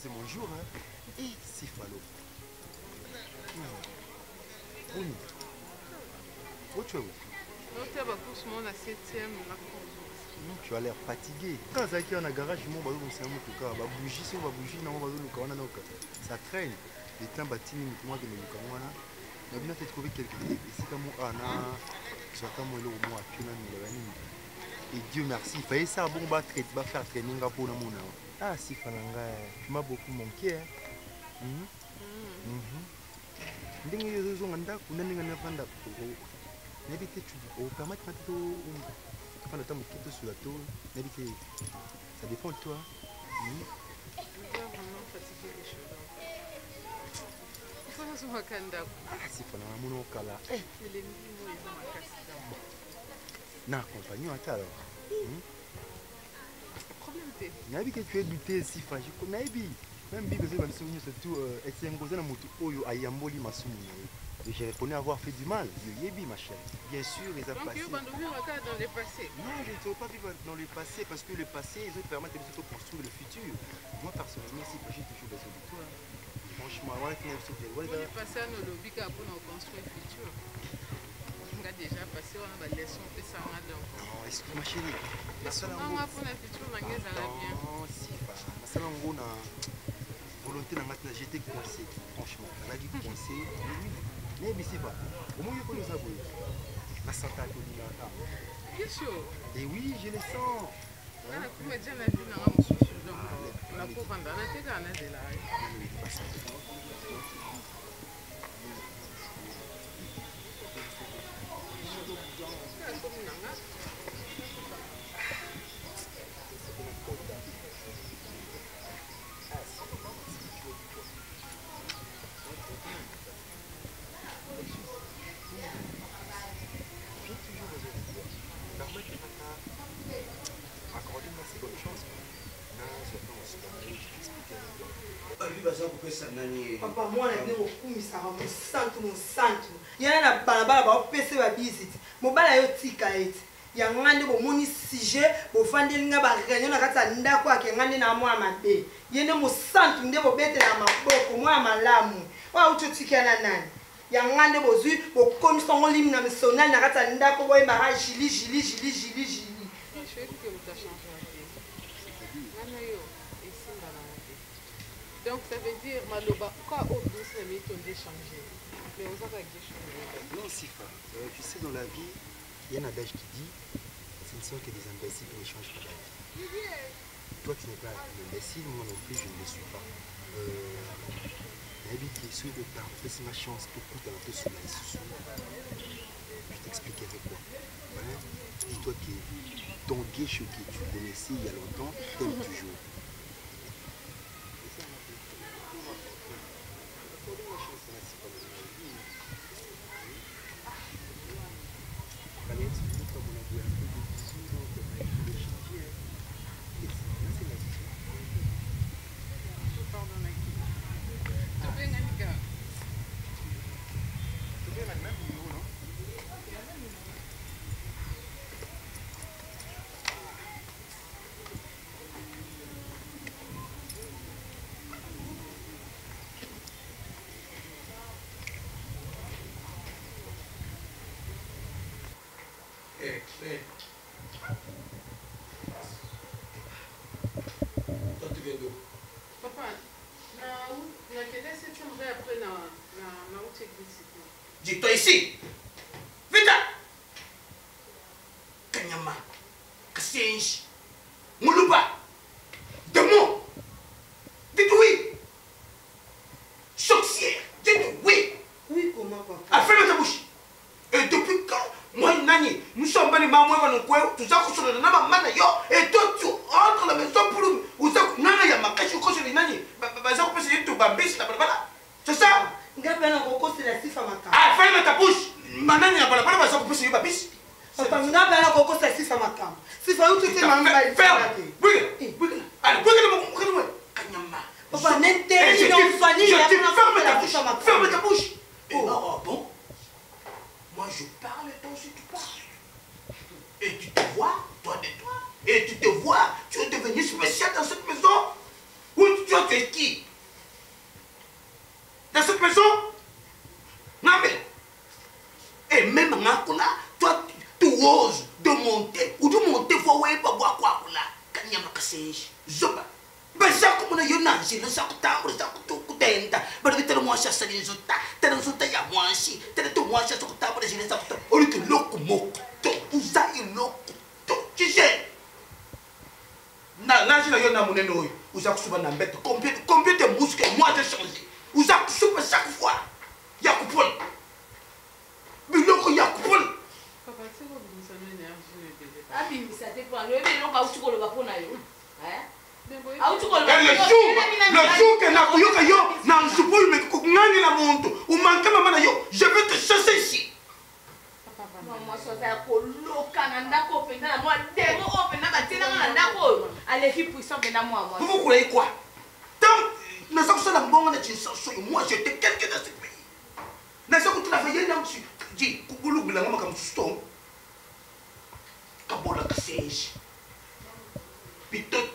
c'est mon jour, hein. Et c'est Falo. Où tu es où? Je suis à la 7e. Tu as l'air fatigué. Quand ça qui est en garage, mon bazou c'est un motoka, ba bougie sur ba bougie na bazou luka wana noka. Ça traîne. Les temps batini moi de luka wana. Na bien fait trouver quelque chose. C'est comme ana j'attends moi le mois tu na ni. Et Dieu merci, il fallait ça bon ba faire training pour na mona. Ah si fananga, tu m'as beaucoup manqué hein. Ndenge yozo nganda kuna ninga na fanda ko. N'habite tu au permettre maintenant quand le temps me quitte sur la tour, ça dépend de toi. Je suis vraiment fatiguée des choses. Il faut que je sois candidate. Ah, si tu as mon kala. Les mots, ils ont ma casse. Non, compagnon, attends alors. Problème t'es. Nabi que tu es buté si fragile. Nabi, même Bible, c'est surtout, c'est un gros amour oyo ayamboli masumu. Et je reconnais avoir fait du mal. Yebi, ma chère. Bien sûr, ils ont passé. Donc, tu vivre dans le passé. Non, je ne veux pas vivre dans le passé parce que le passé, ils permettent de construire le futur. Moi, personnellement, si j'ai toujours besoin de toi. Franchement, le passé, on lobby pour construire le futur. On a déjà passé, on a des leçons, et ça, on a donc. Non, excuse ma chérie. La seule pour le futur, on a bien. Non, si, pas. La seule volonté, j'étais coincé. Franchement, on a dit coincé. Mais c'est pas. Comment il faut le savoir? La santé à bien sûr. Et oui, je le sens. On a déjà la vie dans mon souffle. Donc, la pauvre en a été dans la vie là. Papa, moi, je suis centre. Il y a un balabala qui a fait visite. Mon balai est tika. Il y a un sujet pour faire des gens qui réunion à Ndako qui est na moi mabe. Il y a un centre qui est bête na maboko moi malamu. Wa utotika na nani. Il y a un bozu pour comme son lim na misona na kata Ndako boy mara jili. Je sais que vous avez changé la vie. Donc ça veut dire, Maloba, quoi au bout c'est mis ton d'échanger. Mais on va échanger. Non, Sifa, tu sais, dans la vie, il y a un adage qui dit ce ne sont que des imbéciles qui n'échangent pas la vie. Toi, tu n'es pas un imbécile, moi non plus, je ne le suis pas. La vie qui est sur le temps, c'est ma chance pour tout dans tout sur la sous. Je t'expliquerai quoi. Dis-toi que ton guécho que tu connaissais il y a longtemps, t'aimes toujours. Dis-toi ici. Vite. Kanyama. Kassinge. Moulouba. Démon. Dites oui. Sorcière. Dites oui. Oui, comment papa? Ah, ferme ta bouche. Et depuis quand moi, Nani, nous sommes venus à moi, nous pouvons tout ça, sur le nama, et toi, tu entres à la maison pour nous. Ou ça, Nana, il y a ma cache, je suis Nani. Ça, on peut essayer de bambis, là, voilà. C'est ça? Ah, ferme ta bouche. Maintenant, il n'y a pas la parole, ça, on peut essayer de bambis. Papa, nous n'avons pas la coco, c'est si ça m'a calme. Si ça, où tu t'es mamie, ferme. Oui, oui. Allez, oui, papa, n'interdit non soigner. Je dis, ferme ta bouche. Ferme ta bouche. Oh, bon. Moi, je parle et toi aussi, tu parles. Et tu te vois, toi de toi. Et tu te vois, tu es devenu spécial dans cette maison. Où tu es qui? Dans cette maison? Non, mais. Et même en Akuna, toi, tu oses de monter ou de monter faut ouais pas boire quoi là quand il y a ma cassage zoba ba ça comme on a eu nansi le ça tambre ça tout tenta ba de tellement ça ça les autres tellement ça ya moi si tellement tout moi ça ça tambre j'ai ça tout on est loco moko to usa il loco to tu sais na je na yo na monene oyo usa kusuba na mbete combien de muscles moi j'ai changé usa kusuba chaque fois ya kupol biloko ya kupol papa c'est quoi vous ça m'énerve abimisa te pour le biloko autuko le bapona yo hein le jour que na kuyoka yo na nsupul me kungani la monto ou manque maman na yo je vais te chasser ici moi ça va koloka na ndako penda na moi demo opena batina na ndako alefi puissant penda moi vous croyez quoi tant na ça ça la mbonga na chinsa so moi j'étais quelqu'un dans ce pays na ça que tu l'as fait na msi di kubulu bila ngama kam stone kabola kasej pitot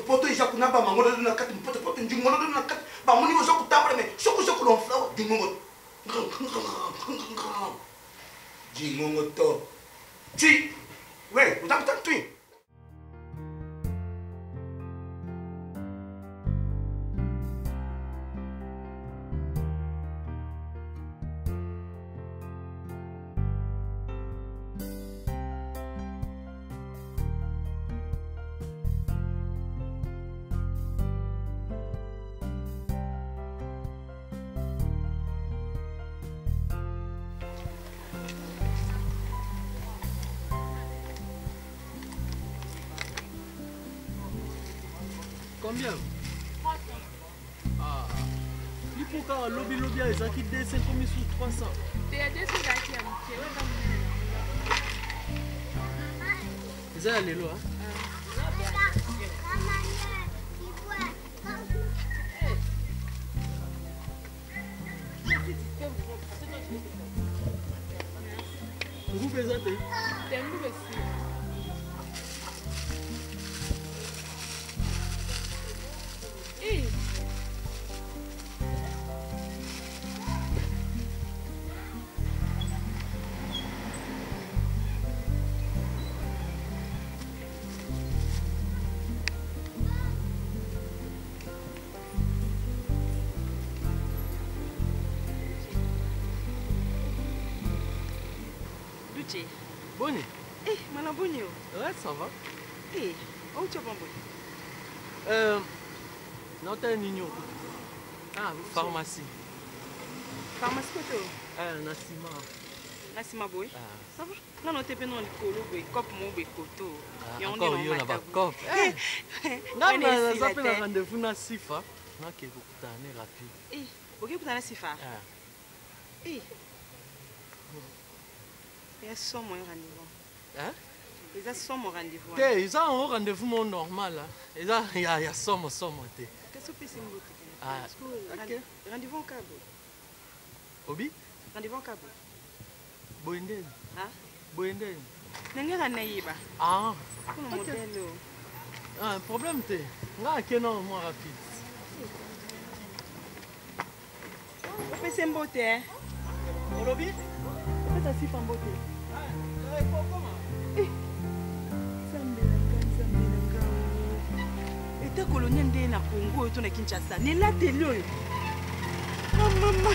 poto isa kuna ba mangola na kati poto njingola na kati ba muni mo soku tabra me soku lo flow dingongo jingongo to ti we utapita twi Combien? Ah. Il faut qu'un lobby ça qui descend comme sous 300. C'est à 200 qui a Vous allez là. Vous présentez? C'est nous aussi. Bonne. Eh, mana bonne. Ouais, ça va. Eh, où tu vas bon? Non, t'es un igno. Ah, pharmacie. Pharmacie quoi? Nassima. Nassima boy. Ça va? Non, non, t'es pas non le colo boy. Cop mon boy koto. Encore yo na ba cop. Non, mais ça fait un rendez-vous na Sifa. Na ke kokutane rapide. Eh, OK kutana Sifa. Eh. Ils sont mon rendez-vous. Hein? Ils sont mon rendez-vous. Ils ont un rendez-vous normal. Il y a somme. Qu'est-ce que c'est mon ah, ok. Rendez-vous en cabo. Obi? Rendez-vous en cabo. Boinden. Hein? Boinden. N'engara naïba. Ah. Pour le modèle. Ah, un problème t'es. Nga kenon moi rapide. On fait c'est beauté hein. Olobi? C'est assez en beauté. État colonial de na Congo et na Kinshasa. N'est là télé. Oh maman.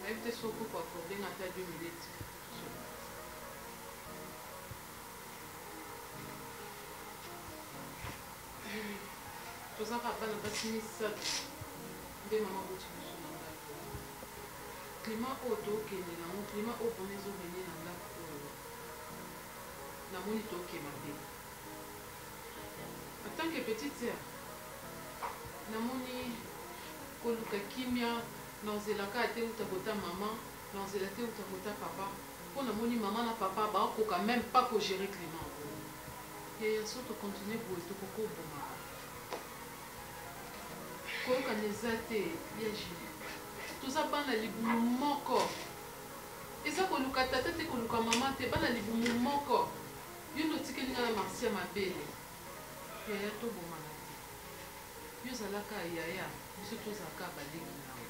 Nayebi te soko kwa kobenga ata 2 minutes. Tozaka bana basi misato nde mama boti biso na ndako. Climat oyo tokende nango, climat oyo mpona ezobende na ndako oyo namoni tokema te. En tant que petite sœur, namoni koluka kimia naozelaka te uta kota mama, naozela te uta kota papa. Po namoni mama na papa bakoka même pas kogérer climat. Yaya so tokontinue boye tokokoboma. Koyokana eza te ya jili. Toza bana libumu moko. Eza koluka tata te koluka mama te, bana libumu moko. Yo notikeli nga na Marcia mabele. Yaya tobomana te. Yo zalaka yaya, biso tozalaka balengi nawe.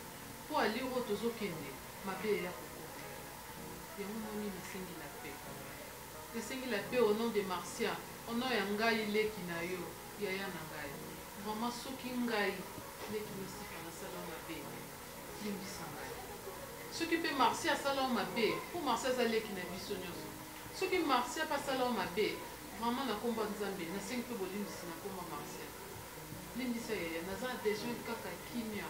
Po ali oyo tozokende mabele ya kokota. Yango moni nasengi la paix. Nasengi la paix au nom de Marcia. Au nom ya ngai leki na yo, yaya na ngai. Vraiment soki ngai leki misifa na sala mabe. Limbisa ngai. Soki pe Marcia sala mabe, po Marcia za leki na biso nyonso. Soki Marcia pa sala mabe, vraiment na komba nzambe, na sengi pe bolimbisi na komba Marcia. Limbisa yaya, naza adhesion kaka kimia.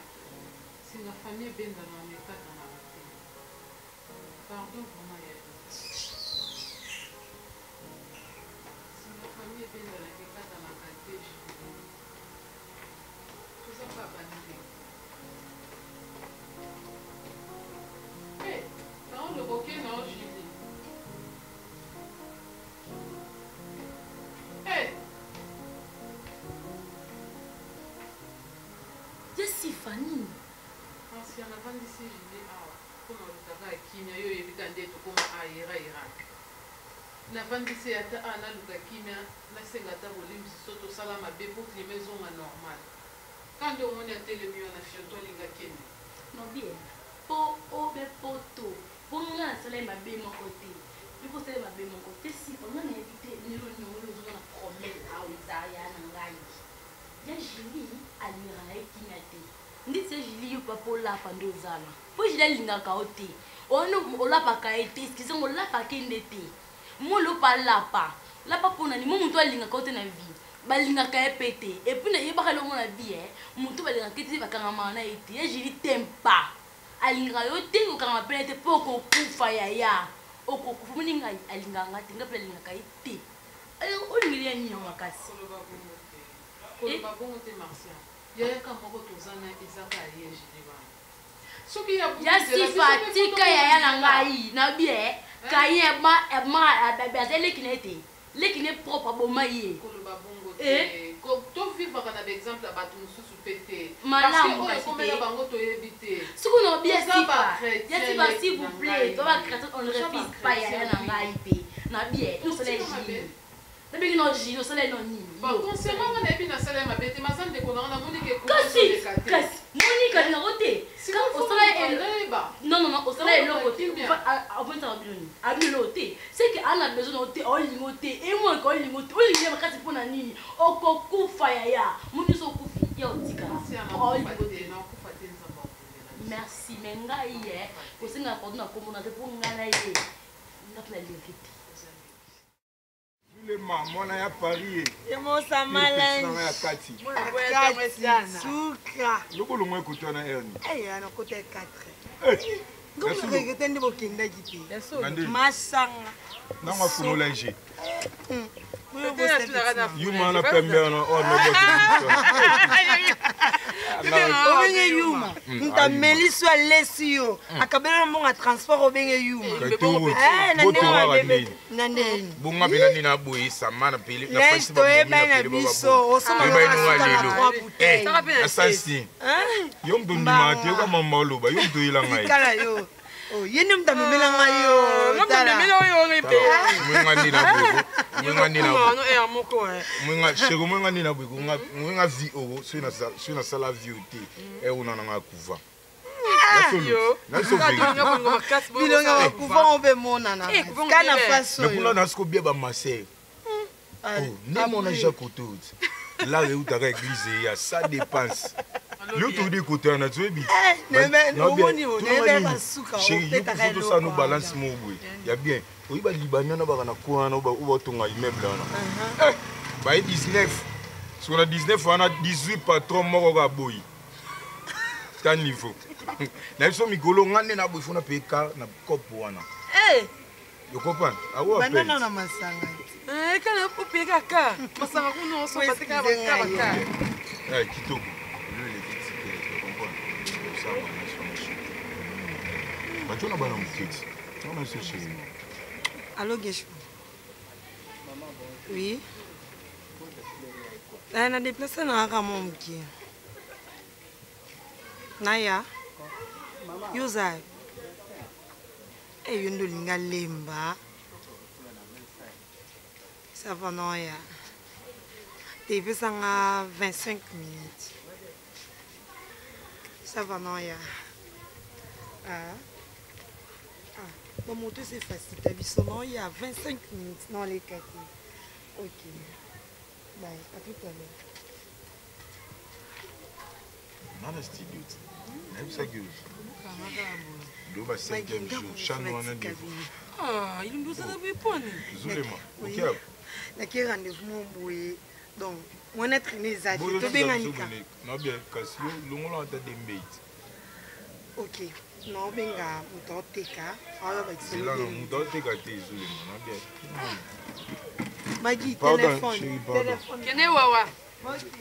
Singa famille benda na mekata na te. Pardon vraiment yaya. Singa famille benda na mekata na te. Toza pa banide. Hey, na on le roquet na on Julie. Hey. Jessie Fanny. Ancien avant d'ici Julie awa. Kuna lutaka kimia yo yebika nde tokoma ayera ira. Na vandisi ata ana luka kimia na senga ta bolimbisi soto sala mabe pour climat zonga normal. Quand on est à télévision na fioto linga kene. Non bien. Po obe poto. Po nga sala mabe mon côté. Lui pour sala mabe mon côté si pendant invité ni lo nyolo zo na promesse a uzaya na ngai. Ya Julie alira kimia te. Ndi se Julie yo papa la pando zala. Po Julie linga ka ote. Ono olapa ka ete, skize olapa kende te. Mo lo pa lapa. Lapa pona ni mo muntu alinga ka ote na vie. Balinga ka epete. Et puis na yeba lo mona vie muntu balinga kiti bakanga mana ete. Ya Julie tempa. Alinga yo te ko kanga penete poko kufa ya. Oko kufa muninga alinga ngati ngape alinga ka ete. Alors olingi ni makasi. Koloba bongo te Marcia. Yaya ka moko tozana ezaka ye Julie ba. Soki ya sifa tika yaya na ngai na bien kaye ma bazele kinete lekine propre boma ye koloba bongo te ko to vivre kana d'exemple ba tu mususu pété malamu parce que on bango to yebite siku no bien sifa ya sifa s'il vous plaît to ba créateur on ne refuse pas yaya na ngai pe na bien nous soleil Depuis que nous avons fait des choses, bon, concernant mon épi na salaire ma bête, ma femme de Konan, Monique est Monique est roté. Quand au soleil est non, au soleil est roté. C'est qu'on a besoin de roté, on limoté, et moi quand on limoté, on limoté, on limoté pour la nuit. On coupe faya, mon Dieu, on coupe faya, on dit merci, mais nga hier, au sein de la communauté pour nga la hier, n'a pas la vérité. Le maman à Paris. Et mon samalin. Souka. Le bon loin côté na Ernie. Eh, on a côté 4. Comment vous regrettez de vos kinda giti? Masanga. Non, on faut manger. Yuma na pembe na o no obenge yuma ntameli so alesi yo akabela mbonga transport obenge yuma nandeni bonga bina nina boyisa mana pili na Facebook na biso osoma asansi yom do ndima te ka mama oloba yom do ila ngai kala yo oh yene mtamemela ngai yo mtamemela yo ngipe mwinga nina bwego mwinga nina no e amoko mwinga shego mwinga nina bwego mwinga vi owo sina sala vi oti e una na kuva bilonga wakuva obe mona na kana faso mais pour na sko bia ba maser oh ne mona ja kotot là où ta église ya ça dépense L'autre tu dis côté na tu bi. Chérie, ça nous balance mon boy. Ya bien. Oui ba libanais na ba na quoi na ba tonga immeuble na. Ba 19. Sur la 19 on a 18 patrons moko ka boy. C'est un niveau. Na biso mikolo ngane na boy fona pe ka na kopo wana. You comprends? Ah ouais. Banana na masanga. Kana poupée kaka. Masanga kuno so patika baka. Kitoko. Le ticket, tu comprends? Ça va tu na bana mukiti. On a cherché. Allô Gesho. Oui. Na déplacé na kama mki. Naya. Yuza. Yundo linga lemba. Ça va non ya. TV sanga 25 minutes. Ça va non ya. Mon moto c'est facile. T'as vu son nom il y a 25 minutes dans les quartiers. Ok. Bye. À tout à l'heure. Nana studio. Même ça gueule. Do ba 5e jour, chano wana ndevo. Il nous a vu pone. Zulema. OK. Na ki rendez-vous mon boy. Donc, on a traîné ça. To benga nika. Non bien, kasi longola ta dembeit. OK. Non benga mutoteka. Ala ba C'est là non mutoteka te Zulema, non bien. Bagi téléphone. Téléphone. Kene wawa. OK.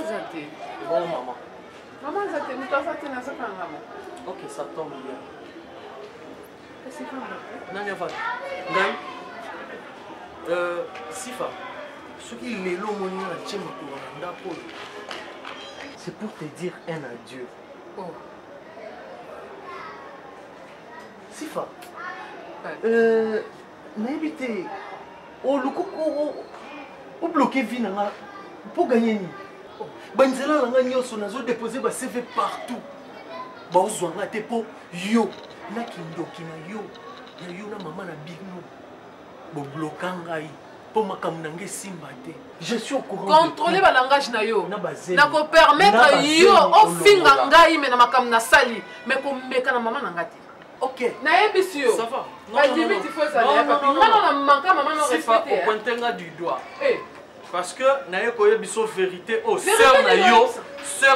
Zate. Bon, maman. Maman Zate, nous t'as fait un sac en gamme. Ok, ça tombe bien. Qu'est-ce que tu fais? Nani Avad. Sifa, ce qui est l'eau, c'est pour te dire un adieu. Oh. Sifa, n'habitez au bloqué Vinanga pour gagner. Banzela langa nyoso nazo déposer ba CV partout. Ba ozwanga te po yo na kindoki na yo. Ya yo na maman na bigno. Bo blokangai po makamnange simba te. Je suis au courant. Contrôler ba langage na yo. Na ko permettre yo o finga ngai me na makamna sali mais ko meka na maman na ngati. Ok. Na yebisi yo. Ça va. Non, limite il faut ça. Non, non, manka maman no respecter. C'est pas au pointer du doigt. Eh. Parce que naye koye biso vérité oh sœur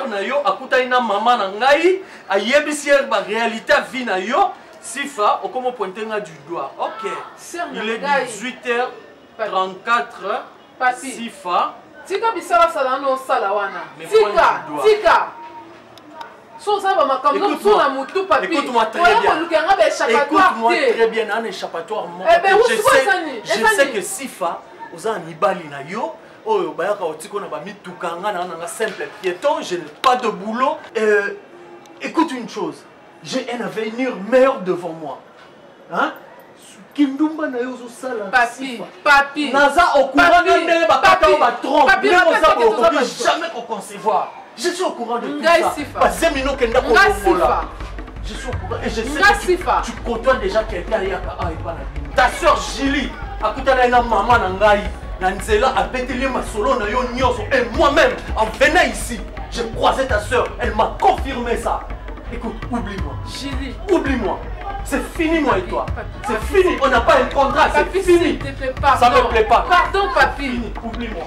na yo akuta ina maman na ngai ayebisi ba réalité vie na yo sifa okomo pointer nga du doigt. OK. Il est 18h34 papi sifa tika bisala sala no sala wana tika so ça va makambo so na mutu papi écoute-moi très bien écoute-moi très bien un échappatoire je sais que sifa oza mibali na yo oyo bayaka otiko na bamituka nga na simple piéton je n'ai pas de boulot écoute une chose j'ai un avenir meilleur devant moi hein kindumba na yo sala papi naza au courant de ndenge bakata o ba trompe ndenge oza ko jamais ko concevoir je suis au courant de tout ça bazemino kenda ko bola je suis au courant et je sais que tu côtoies déjà quelqu'un yaka a et pas ta sœur Julie akutana na maman na ngai na nzela abeteli masolo na yo nyonso et moi-même en venant ici j'ai croisé ta sœur elle m'a confirmé ça écoute oublie-moi Julie oublie-moi c'est fini moi et toi c'est fini on n'a pas un contrat c'est fini ça me plaît pas pardon papi oublie-moi